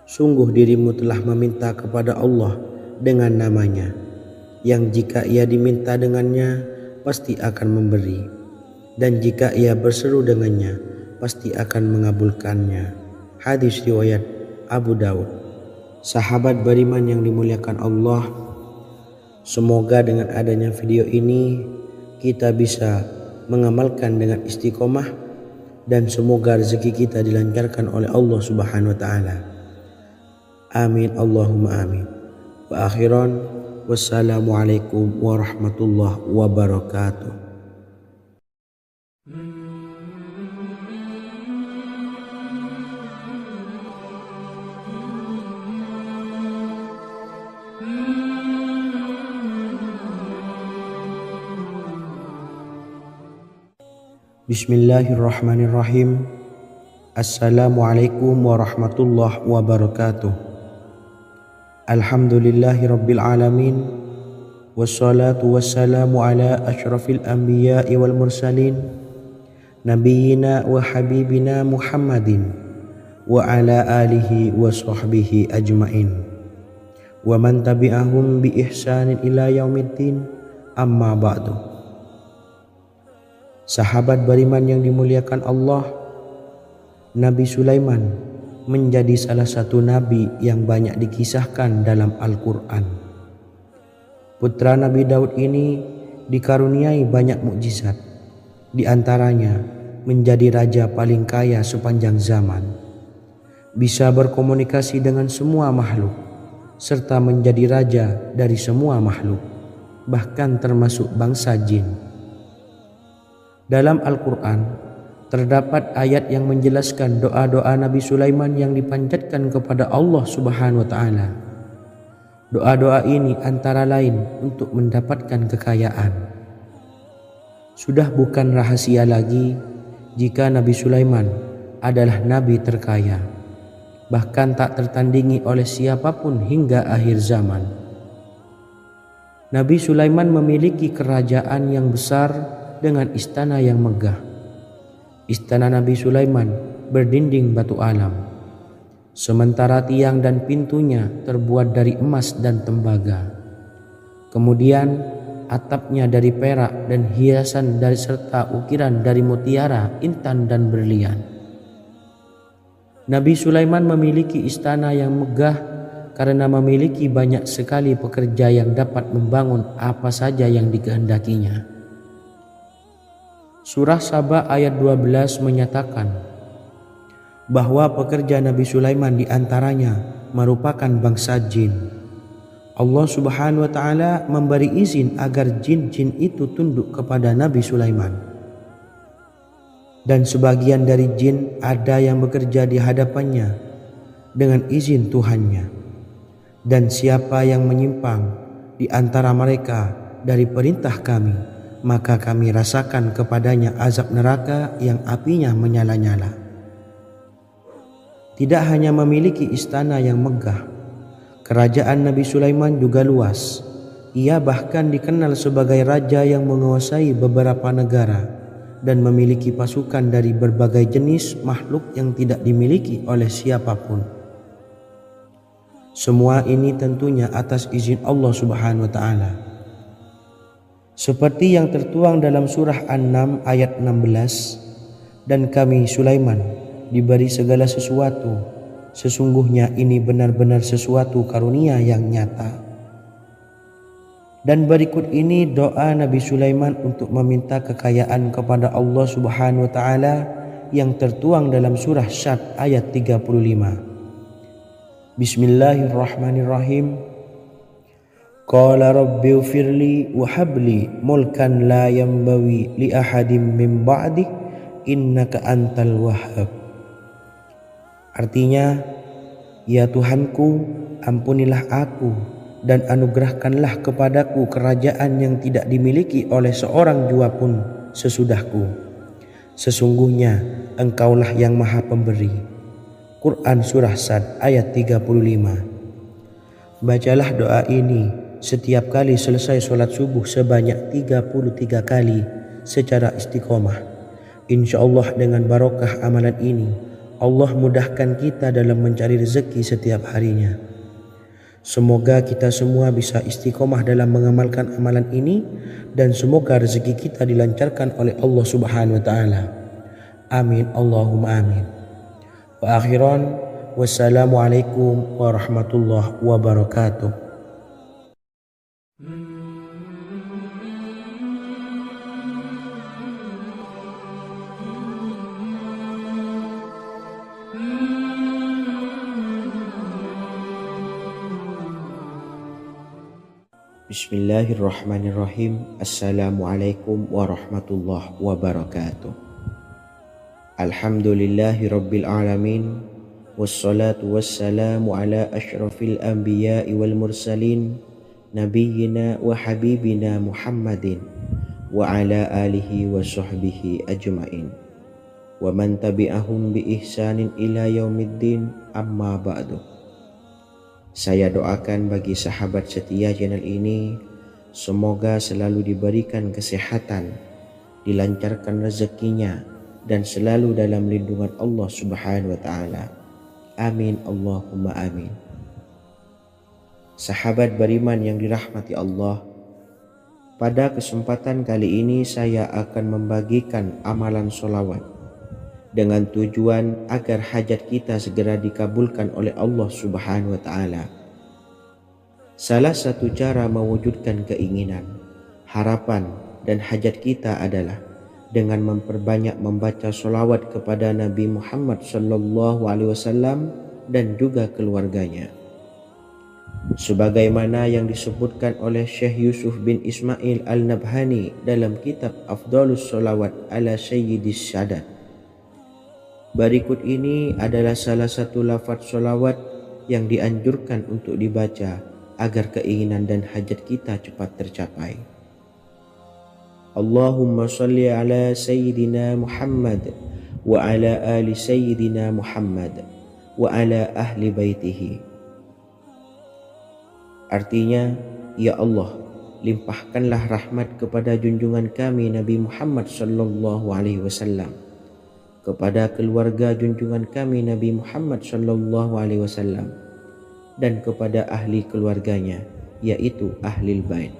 sungguh dirimu telah meminta kepada Allah dengan namanya, yang jika ia diminta dengannya pasti akan memberi, dan jika ia berseru dengannya pasti akan mengabulkannya. Hadis riwayat Abu Daud. Sahabat beriman yang dimuliakan Allah, semoga dengan adanya video ini kita bisa mengamalkan dengan istiqomah, dan semoga rezeki kita dilancarkan oleh Allah Subhanahu wa taala. Amin Allahumma amin. Wa akhiran, wassalamualaikum warahmatullahi wabarakatuh. Bismillahirrahmanirrahim. Assalamualaikum warahmatullahi wabarakatuh. Alhamdulillahi rabbil alamin, wassalatu wassalamu ala asyrafil anbiya'i wal mursalin, nabiyyina wa habibina Muhammadin wa ala alihi wa sahbihi ajmain, wa man tabi'ahum bi ihsanin ila yaumiddin, amma ba'du. Sahabat beriman yang dimuliakan Allah, Nabi Sulaiman menjadi salah satu nabi yang banyak dikisahkan dalam Al-Quran. Putra Nabi Daud ini dikaruniai banyak mukjizat, di antaranya menjadi raja paling kaya sepanjang zaman, bisa berkomunikasi dengan semua makhluk, serta menjadi raja dari semua makhluk, bahkan termasuk bangsa jin. Dalam Al-Quran terdapat ayat yang menjelaskan doa-doa Nabi Sulaiman yang dipanjatkan kepada Allah Subhanahu wa taala. Doa-doa ini antara lain untuk mendapatkan kekayaan. Sudah bukan rahasia lagi jika Nabi Sulaiman adalah nabi terkaya, bahkan tak tertandingi oleh siapapun hingga akhir zaman. Nabi Sulaiman memiliki kerajaan yang besar dengan istana yang megah. Istana Nabi Sulaiman berdinding batu alam, sementara tiang dan pintunya terbuat dari emas dan tembaga. Kemudian atapnya dari perak dan hiasan dari serta ukiran dari mutiara, intan dan berlian. Nabi Sulaiman memiliki istana yang megah karena memiliki banyak sekali pekerja yang dapat membangun apa saja yang dikehendakinya. Surah Saba ayat 12 menyatakan bahwa pekerja Nabi Sulaiman diantaranya merupakan bangsa jin. Allah Subhanahu wa taala memberi izin agar jin-jin itu tunduk kepada Nabi Sulaiman. Dan sebagian dari jin ada yang bekerja di hadapannya dengan izin Tuhannya. Dan siapa yang menyimpang di antara mereka dari perintah kami, maka kami rasakan kepadanya azab neraka yang apinya menyala-nyala. Tidak hanya memiliki istana yang megah, kerajaan Nabi Sulaiman juga luas. Ia bahkan dikenal sebagai raja yang menguasai beberapa negara dan memiliki pasukan dari berbagai jenis makhluk yang tidak dimiliki oleh siapapun. Semua ini tentunya atas izin Allah Subhanahu wa taala. Seperti yang tertuang dalam surah An-Naml ayat 16, dan kami Sulaiman diberi segala sesuatu, sesungguhnya ini benar-benar sesuatu karunia yang nyata. Dan berikut ini doa Nabi Sulaiman untuk meminta kekayaan kepada Allah Subhanahu wa taala yang tertuang dalam surah Syad ayat 35. Bismillahirrahmanirrahim. Qala rabbi ighfirli wa habli mulkan la yanbawi li ahadin min ba'di innaka antal wahhab. Artinya, ya Tuhanku, ampunilah aku dan anugerahkanlah kepadaku kerajaan yang tidak dimiliki oleh seorang jua pun sesudahku. Sesungguhnya Engkaulah yang Maha Pemberi. Quran Surah Sad ayat 35. Bacalah doa ini setiap kali selesai sholat subuh sebanyak 33 kali secara istiqomah. Insya Allah dengan barokah amalan ini, Allah mudahkan kita dalam mencari rezeki setiap harinya. Semoga kita semua bisa istiqomah dalam mengamalkan amalan ini dan semoga rezeki kita dilancarkan oleh Allah Subhanahu wa taala. Amin Allahumma amin. Wa akhiran wassalamualaikum warahmatullahi wabarakatuh. Bismillahirrahmanirrahim. Assalamualaikum warahmatullahi wabarakatuh. Alhamdulillahi rabbil alamin. Wassalatu wassalamu ala ashrafil anbiya'i wal mursalin nabiyyina wa habibina Muhammadin wa ala alihi wa sahbihi ajma'in wa man tabi'ahum bi ihsanin ila yaumiddin, amma ba'du. Saya doakan bagi sahabat setia channel ini, semoga selalu diberikan kesehatan, dilancarkan rezekinya, dan selalu dalam lindungan Allah Subhanahu wa taala. Amin Allahumma amin. Sahabat beriman yang dirahmati Allah, pada kesempatan kali ini saya akan membagikan amalan sholawat dengan tujuan agar hajat kita segera dikabulkan oleh Allah Subhanahu wa taala. Salah satu cara mewujudkan keinginan, harapan, dan hajat kita adalah dengan memperbanyak membaca sholawat kepada Nabi Muhammad SAW dan juga keluarganya. Sebagaimana yang disebutkan oleh Syekh Yusuf bin Ismail Al-Nabhani dalam kitab Afdhalus Sholawat ala Sayyidis Sadat. Berikut ini adalah salah satu lafaz sholawat yang dianjurkan untuk dibaca agar keinginan dan hajat kita cepat tercapai. Allahumma salli ala Sayyidina Muhammad wa ala ali Sayyidina Muhammad wa ala ahli baitihi. Artinya, ya Allah, limpahkanlah rahmat kepada junjungan kami Nabi Muhammad sallallahu alaihi wasallam, kepada keluarga junjungan kami Nabi Muhammad sallallahu alaihi wasallam, dan kepada ahli keluarganya, yaitu ahlil bait.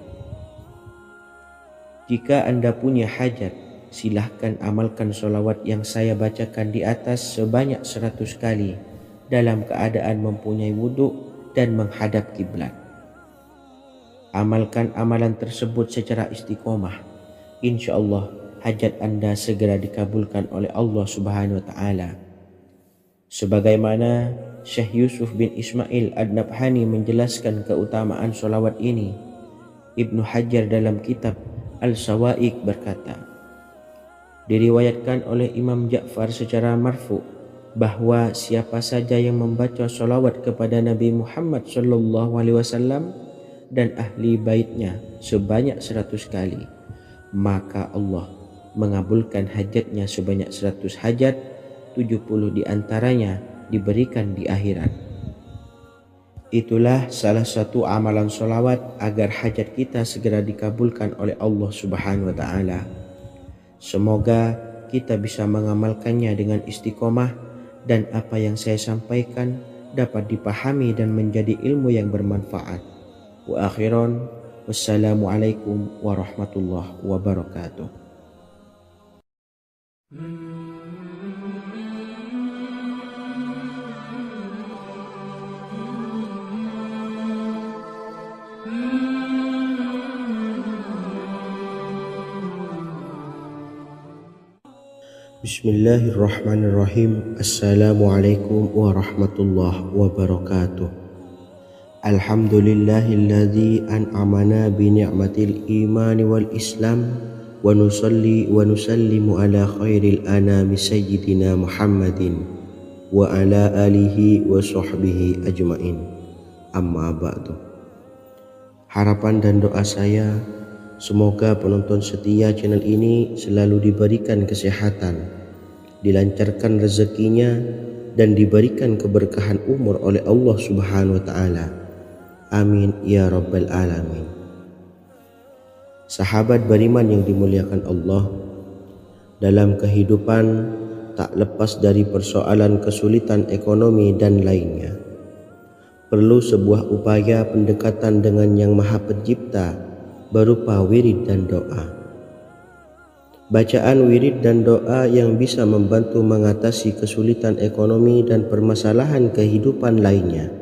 Jika Anda punya hajat, silahkan amalkan sholawat yang saya bacakan di atas sebanyak 100 kali dalam keadaan mempunyai wudhu dan menghadap kiblat. Amalkan amalan tersebut secara istiqomah. Insya Allah hajat Anda segera dikabulkan oleh Allah Subhanahu wa taala. Sebagaimana Syekh Yusuf bin Ismail Ad-Nabhani menjelaskan keutamaan sholawat ini, Ibnu Hajar dalam kitab Al-Sawa'iq berkata, diriwayatkan oleh Imam Ja'far secara marfu bahwa siapa saja yang membaca sholawat kepada Nabi Muhammad SAW dan ahli baitnya sebanyak 100 kali, maka Allah mengabulkan hajatnya sebanyak 100 hajat, 70 diantaranya diberikan di akhirat. Itulah salah satu amalan sholawat agar hajat kita segera dikabulkan oleh Allah Subhanahu wa taala. Semoga kita bisa mengamalkannya dengan istiqomah dan apa yang saya sampaikan dapat dipahami dan menjadi ilmu yang bermanfaat. Wa akhiran, wassalamualaikum warahmatullahi wabarakatuh. Bismillahirrahmanirrahim. Assalamualaikum warahmatullahi wabarakatuh. Alhamdulillahilladzi an'amana bi ni'matil imani wal islam wa nusalli wa nusallimu ala khairil anami sayyidina Muhammadin wa ala alihi wa sahbihi ajmain. Amma ba'du. Harapan dan doa saya, semoga penonton setia channel ini selalu diberikan kesehatan, dilancarkan rezekinya, dan diberikan keberkahan umur oleh Allah Subhanahu wa Ta'ala. Amin ya Rabbal Alamin. Sahabat beriman yang dimuliakan Allah, dalam kehidupan tak lepas dari persoalan kesulitan ekonomi dan lainnya. Perlu sebuah upaya pendekatan dengan Yang Maha Pencipta berupa wirid dan doa. Bacaan wirid dan doa yang bisa membantu mengatasi kesulitan ekonomi dan permasalahan kehidupan lainnya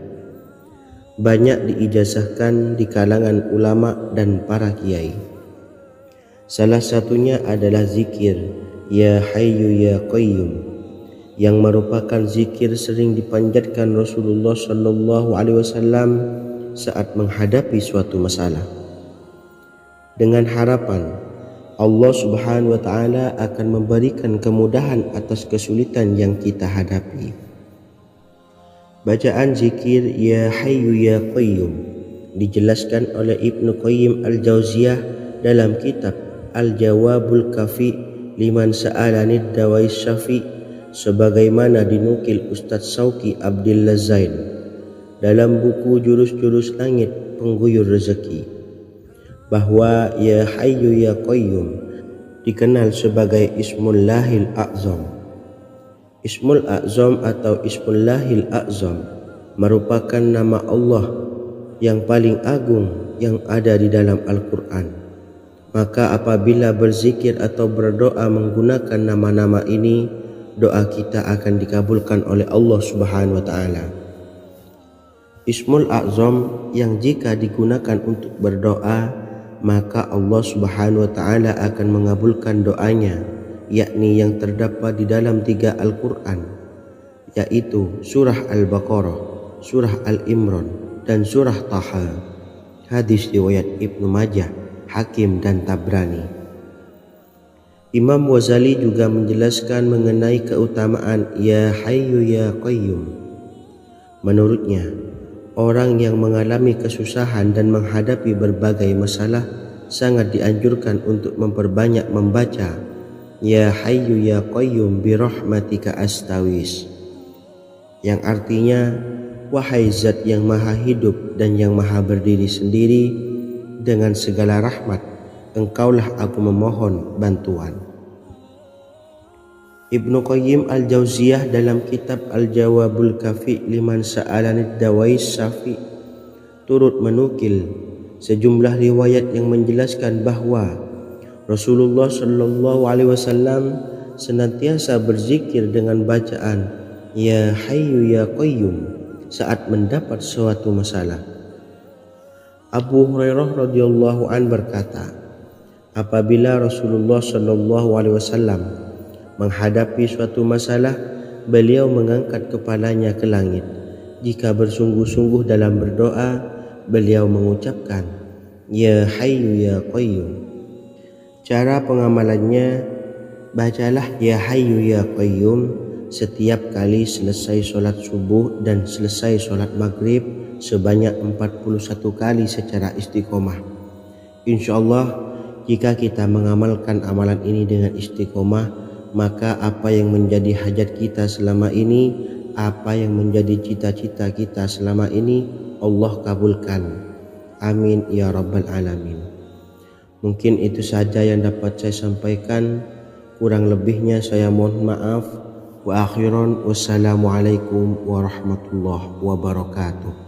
banyak diijazahkan di kalangan ulama dan para kiai. Salah satunya adalah zikir Ya Hayyu Ya Qayyum, yang merupakan zikir sering dipanjatkan Rasulullah SAW saat menghadapi suatu masalah, dengan harapan Allah Subhanahu wa Ta'ala akan memberikan kemudahan atas kesulitan yang kita hadapi. Bacaan zikir Ya Hayyu Ya Qayyum dijelaskan oleh Ibnu Qayyim Al-Jauziyah dalam kitab Al-Jawabul Kafi liman sa'alanid dawais syafi', sebagaimana dinukil Ustadz Sauki Abdillah Zain dalam buku Jurus-Jurus Langit Pengguyur Rezeki, bahwa Ya Hayyu Ya Qayyum dikenal sebagai Ismullahil A'zam. Ismul A'zam atau Ismullahil A'zam merupakan nama Allah yang paling agung yang ada di dalam Al-Quran. Maka apabila berzikir atau berdoa menggunakan nama-nama ini, doa kita akan dikabulkan oleh Allah Subhanahu wa Ta'ala. Ismul A'zam yang jika digunakan untuk berdoa, maka Allah Subhanahu wa Ta'ala akan mengabulkan doanya, yakni yang terdapat di dalam 3 Al-Quran, yaitu surah Al-Baqarah, surah Al-Imran, dan surah Taha. Hadis riwayat Ibnu Majah, Hakim, dan Tabrani. Imam Ghazali juga menjelaskan mengenai keutamaan Ya Hayyu Ya Qayyum. Menurutnya, orang yang mengalami kesusahan dan menghadapi berbagai masalah sangat dianjurkan untuk memperbanyak membaca Ya Hayyu Ya Qayyum bi rahmatika astawis, yang artinya, wahai zat yang maha hidup dan yang maha berdiri sendiri, dengan segala rahmat engkaulah aku memohon bantuan. Ibnu Qayyim Al-Jauziyah dalam kitab Al-Jawabul Kafi liman sa'alanid dawais syafi' turut menukil sejumlah riwayat yang menjelaskan bahwa Rasulullah SAW senantiasa berzikir dengan bacaan Ya Hayyu Ya Qayyum saat mendapat suatu masalah. Abu Hurairah radhiyallahu an berkata, apabila Rasulullah SAW menghadapi suatu masalah, beliau mengangkat kepalanya ke langit. Jika bersungguh-sungguh dalam berdoa, beliau mengucapkan Ya Hayyu Ya Qayyum. Cara pengamalannya, bacalah Ya Hayyu Ya Qayyum setiap kali selesai sholat subuh dan selesai sholat maghrib sebanyak 41 kali secara istiqomah. InsyaAllah, jika kita mengamalkan amalan ini dengan istiqomah, maka apa yang menjadi hajat kita selama ini, apa yang menjadi cita-cita kita selama ini, Allah kabulkan. Amin ya Rabbal Alamin. Mungkin itu saja yang dapat saya sampaikan. Kurang lebihnya saya mohon maaf. Wa akhiran, wassalamualaikum warahmatullahi wabarakatuh.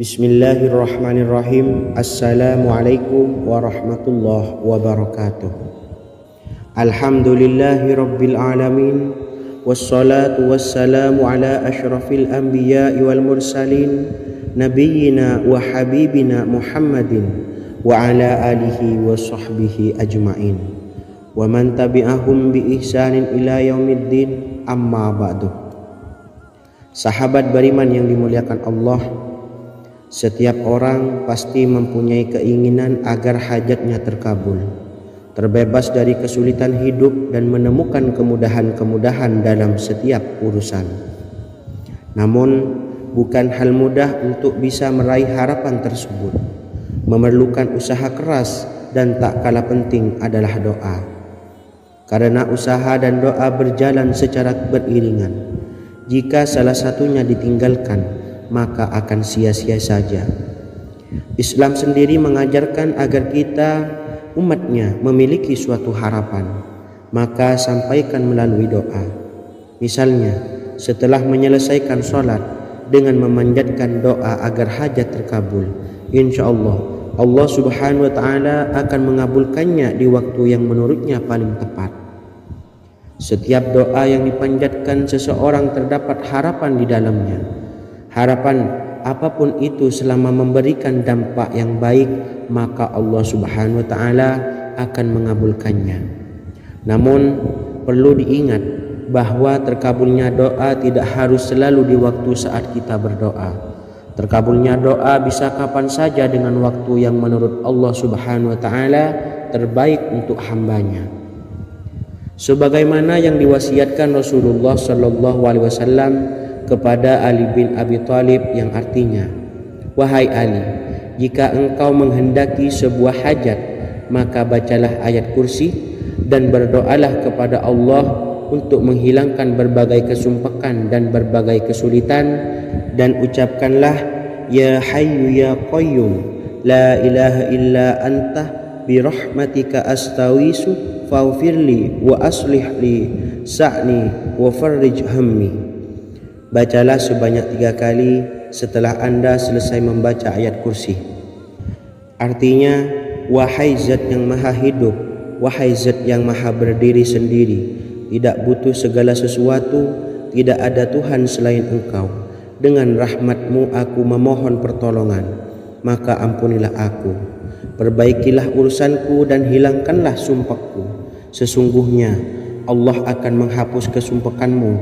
Bismillahirrahmanirrahim. Assalamualaikum warahmatullahi wabarakatuh. Alhamdulillahi Rabbil Alamin. Wassalatu wassalamu ala ashrafil anbiya'i wal mursalin Nabiyyina wa habibina Muhammadin wa ala alihi wa sahbihi ajma'in wa man tabi'ahum bi ihsanin ila yaumiddin, amma ba'du. Sahabat beriman yang dimuliakan Allah, setiap orang pasti mempunyai keinginan agar hajatnya terkabul, terbebas dari kesulitan hidup dan menemukan kemudahan-kemudahan dalam setiap urusan. Namun, bukan hal mudah untuk bisa meraih harapan tersebut. Memerlukan usaha keras dan tak kalah penting adalah doa. Karena usaha dan doa berjalan secara beriringan. Jika salah satunya ditinggalkan, maka akan sia-sia saja. Islam sendiri mengajarkan agar kita umatnya memiliki suatu harapan, maka sampaikan melalui doa. Misalnya, setelah menyelesaikan sholat dengan memanjatkan doa agar hajat terkabul, insya Allah subhanahu wa ta'ala akan mengabulkannya di waktu yang menurutnya paling tepat. Setiap doa yang dipanjatkan seseorang terdapat harapan di dalamnya. Harapan apapun itu selama memberikan dampak yang baik, maka Allah subhanahu wa ta'ala akan mengabulkannya. Namun perlu diingat bahwa terkabulnya doa tidak harus selalu di waktu saat kita berdoa. Terkabulnya doa bisa kapan saja dengan waktu yang menurut Allah subhanahu wa ta'ala terbaik untuk hambanya. Sebagaimana yang diwasiatkan Rasulullah sallallahu alaihi wasallam kepada Ali bin Abi Thalib, yang artinya, "Wahai Ali, jika engkau menghendaki sebuah hajat, maka bacalah ayat kursi dan berdoalah kepada Allah untuk menghilangkan berbagai kesumpakan dan berbagai kesulitan, dan ucapkanlah, Ya Hayyu Ya Qayyum, la ilaha illa anta birahmatika astawisu faghfirli wa aslih li sa'ni wa farrij hammi." Bacalah sebanyak 3 kali setelah Anda selesai membaca ayat kursi. Artinya, wahai zat yang maha hidup, wahai zat yang maha berdiri sendiri, tidak butuh segala sesuatu, tidak ada Tuhan selain Engkau. Dengan rahmat-Mu aku memohon pertolongan, maka ampunilah aku. Perbaikilah urusanku dan hilangkanlah sumpahku. Sesungguhnya Allah akan menghapus kesumpakanmu,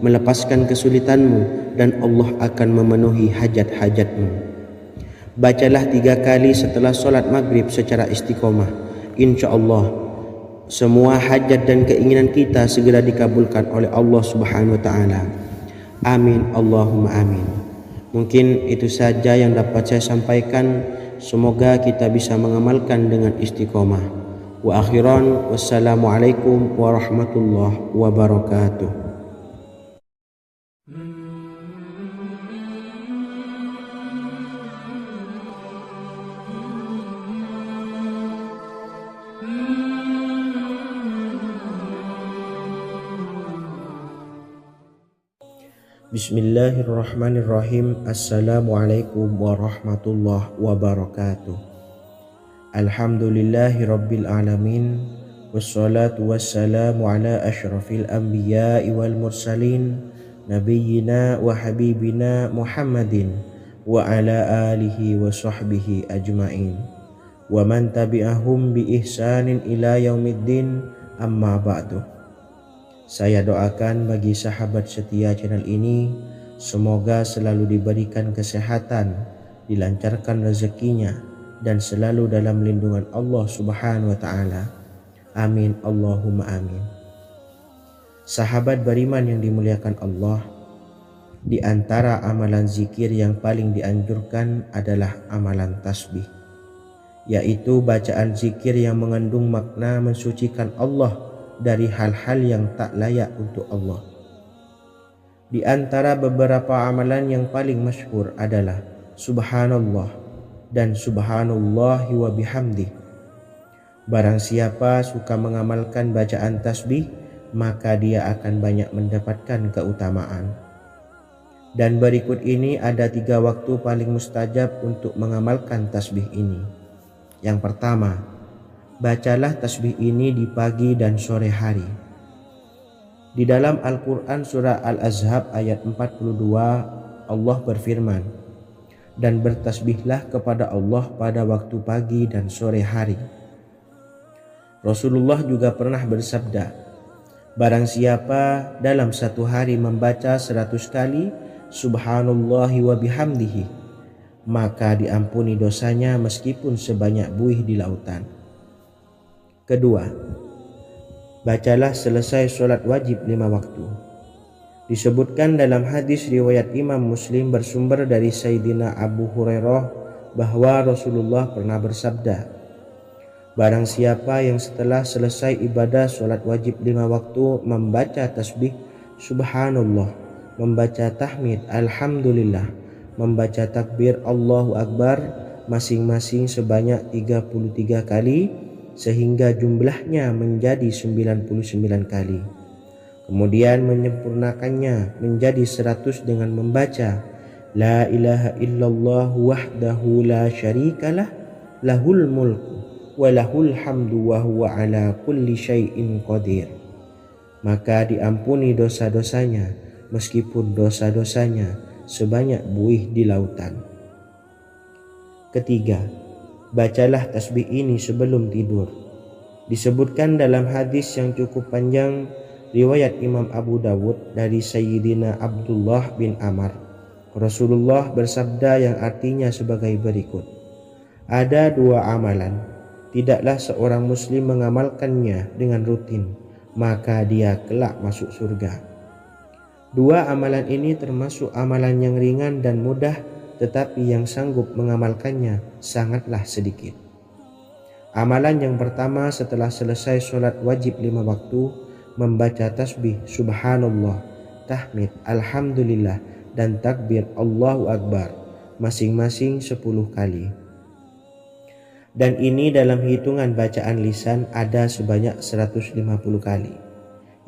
melepaskan kesulitanmu, dan Allah akan memenuhi hajat-hajatmu. Bacalah 3 kali setelah sholat maghrib secara istiqomah. Insya Allah semua hajat dan keinginan kita segera dikabulkan oleh Allah subhanahu wa ta'ala. Amin Allahumma amin. Mungkin itu saja yang dapat saya sampaikan. Semoga kita bisa mengamalkan dengan istiqomah. Wa akhiran, wassalamualaikum warahmatullahi wabarakatuh. Bismillahirrahmanirrahim. Assalamualaikum warahmatullahi wabarakatuh. Alhamdulillahi Rabbil Alamin. Wassalatu wassalamu ala ashrafil anbiya'i wal mursalin Nabiyyina wa habibina Muhammadin wa ala alihi wa sahbihi ajma'in wa man tabi'ahum bi ihsanin ila yaumiddin, amma ba'du. Saya doakan bagi sahabat setia channel ini, semoga selalu diberikan kesehatan, dilancarkan rezekinya, dan selalu dalam lindungan Allah subhanahu wa ta'ala. Amin Allahumma amin. Sahabat beriman yang dimuliakan Allah, di antara amalan zikir yang paling dianjurkan adalah amalan tasbih, yaitu bacaan zikir yang mengandung makna mensucikan Allah dari hal-hal yang tak layak untuk Allah. Di antara beberapa amalan yang paling masyhur adalah Subhanallah dan Subhanallahi wa bihamdi. Barang siapa suka mengamalkan bacaan tasbih, maka dia akan banyak mendapatkan keutamaan. Dan berikut ini ada 3 waktu paling mustajab untuk mengamalkan tasbih ini. Yang pertama, bacalah tasbih ini di pagi dan sore hari. Di dalam Al-Quran surah Al-Ahzab ayat 42 Allah berfirman, dan bertasbihlah kepada Allah pada waktu pagi dan sore hari. Rasulullah juga pernah bersabda, barang siapa dalam satu hari membaca 100 kali Subhanallahi wa bihamdihi, maka diampuni dosanya meskipun sebanyak buih di lautan. Kedua, bacalah selesai sholat wajib 5 waktu. Disebutkan dalam hadis riwayat Imam Muslim bersumber dari Sayyidina Abu Hurairah bahwa Rasulullah pernah bersabda, barang siapa yang setelah selesai ibadah sholat wajib 5 waktu membaca tasbih Subhanallah, membaca tahmid Alhamdulillah, membaca takbir Allahu Akbar masing-masing sebanyak 33 kali sehingga jumlahnya menjadi 99 kali. Kemudian menyempurnakannya menjadi 100 dengan membaca La ilaha illallah wahdahu la syarikalah lahul mulku wa lahul hamdu wa huwa ala kulli syai'in qadir. Maka diampuni dosa-dosanya meskipun dosa-dosanya sebanyak buih di lautan. Ketiga, bacalah tasbih ini sebelum tidur. Disebutkan dalam hadis yang cukup panjang riwayat Imam Abu Dawud dari Sayyidina Abdullah bin Amr, Rasulullah bersabda yang artinya sebagai berikut, ada 2 amalan, tidaklah seorang muslim mengamalkannya dengan rutin, maka dia kelak masuk surga. 2 amalan ini termasuk amalan yang ringan dan mudah, tetapi yang sanggup mengamalkannya sangatlah sedikit. Amalan yang pertama setelah selesai sholat wajib 5 waktu, membaca tasbih Subhanallah, tahmid Alhamdulillah, dan takbir Allahu Akbar masing-masing 10 kali. Dan ini dalam hitungan bacaan lisan ada sebanyak 150 kali,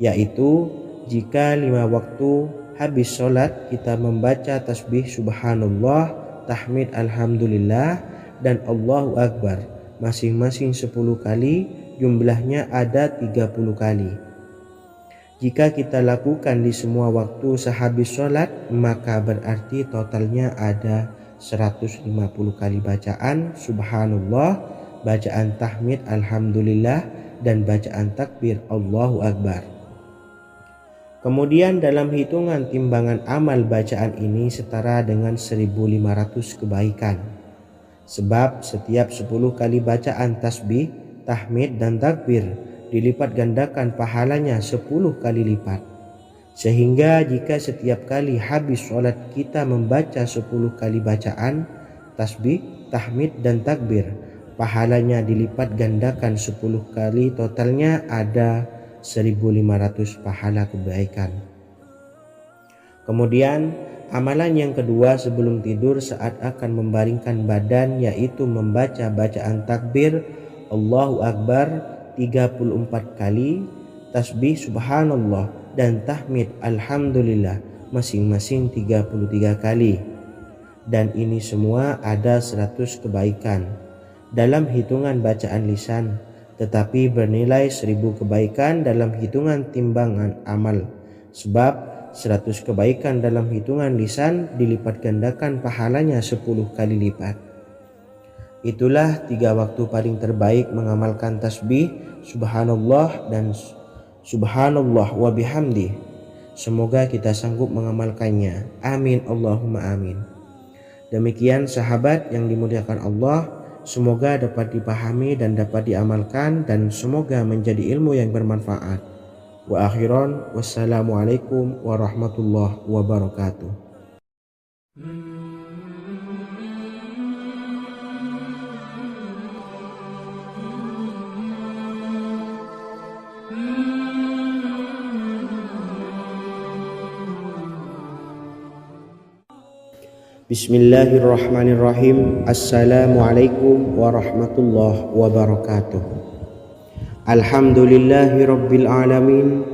yaitu jika 5 waktu habis sholat kita membaca tasbih Subhanallah, tahmid Alhamdulillah, dan Allahu Akbar masing-masing 10 kali, jumlahnya ada 30 kali. Jika kita lakukan di semua waktu sehabis sholat, maka berarti totalnya ada 150 kali bacaan Subhanallah, bacaan tahmid Alhamdulillah, dan bacaan takbir Allahu Akbar. Kemudian dalam hitungan timbangan amal bacaan ini setara dengan 1500 kebaikan. Sebab setiap 10 kali bacaan tasbih, tahmid, dan takbir dilipat gandakan pahalanya 10 kali lipat. Sehingga jika setiap kali habis sholat kita membaca 10 kali bacaan tasbih, tahmid, dan takbir, pahalanya dilipat gandakan 10 kali, totalnya ada 1500 pahala kebaikan. Kemudian amalan yang kedua sebelum tidur saat akan membaringkan badan, yaitu membaca bacaan takbir Allahu Akbar 34 kali, tasbih Subhanallah, dan tahmid Alhamdulillah masing-masing 33 kali. Dan ini semua ada 100 kebaikan dalam hitungan bacaan lisan, tetapi bernilai 1000 kebaikan dalam hitungan timbangan amal. Sebab 100 kebaikan dalam hitungan lisan dilipat gandakan pahalanya 10 kali lipat. Itulah 3 waktu paling terbaik mengamalkan tasbih Subhanallah dan Subhanallah wa bihamdih. Semoga kita sanggup mengamalkannya. Amin Allahumma amin. Demikian sahabat yang dimuliakan Allah, semoga dapat dipahami dan dapat diamalkan, dan semoga menjadi ilmu yang bermanfaat. Wa akhiran, wassalamualaikum warahmatullahi wabarakatuh. Bismillahirrahmanirrahim. Assalamualaikum warahmatullahi wabarakatuh. Alhamdulillahi rabbil alamin,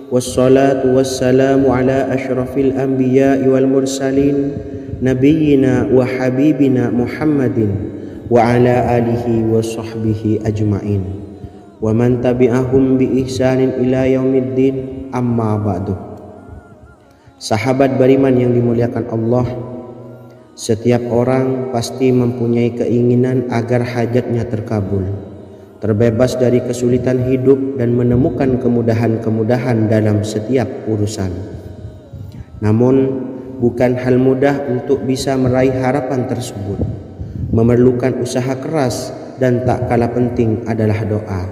wassalatu wassalamu ala ashrafil anbiya'i wal mursalin, nabiyyina wa habibina Muhammadin wa ala alihi wa sahbihi ajma'in. wa man tabi'ahum bi ihsanin ila yaumiddin, amma ba'du. Sahabat beriman yang dimuliakan Allah, setiap orang pasti mempunyai keinginan agar hajatnya terkabul, terbebas dari kesulitan hidup dan menemukan kemudahan-kemudahan dalam setiap urusan. Namun bukan hal mudah untuk bisa meraih harapan tersebut. Memerlukan usaha keras dan tak kalah penting adalah doa.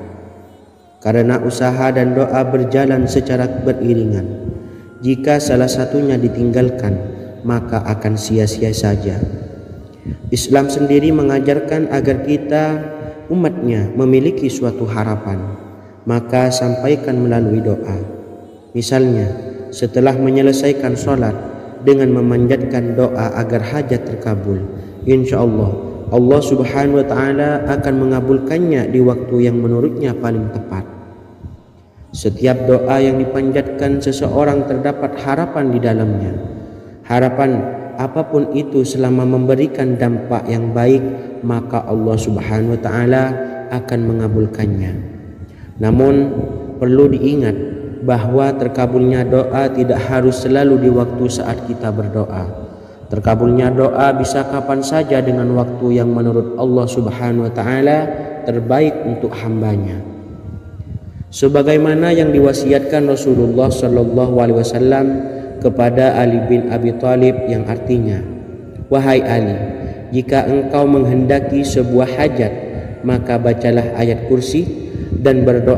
Karena usaha dan doa berjalan secara beriringan. Jika salah satunya ditinggalkan, maka akan sia-sia saja. Islam sendiri mengajarkan agar kita umatnya memiliki suatu harapan, maka sampaikan melalui doa. Misalnya, setelah menyelesaikan sholat dengan memanjatkan doa agar hajat terkabul, insya Allah subhanahu wa ta'ala akan mengabulkannya di waktu yang menurutnya paling tepat. Setiap doa yang dipanjatkan seseorang terdapat harapan di dalamnya. Harapan apapun itu selama memberikan dampak yang baik, maka Allah subhanahu wa ta'ala akan mengabulkannya. Namun perlu diingat bahwa terkabulnya doa tidak harus selalu di waktu saat kita berdoa. Terkabulnya doa bisa kapan saja dengan waktu yang menurut Allah subhanahu wa ta'ala terbaik untuk hambanya. Sebagaimana yang diwasiatkan Rasulullah sallallahu alaihi wasallam kepada Ali bin Abi Thalib, yang artinya, wahai Ali, jika engkau menghendaki sebuah hajat, maka bacalah ayat kursi dan berdoa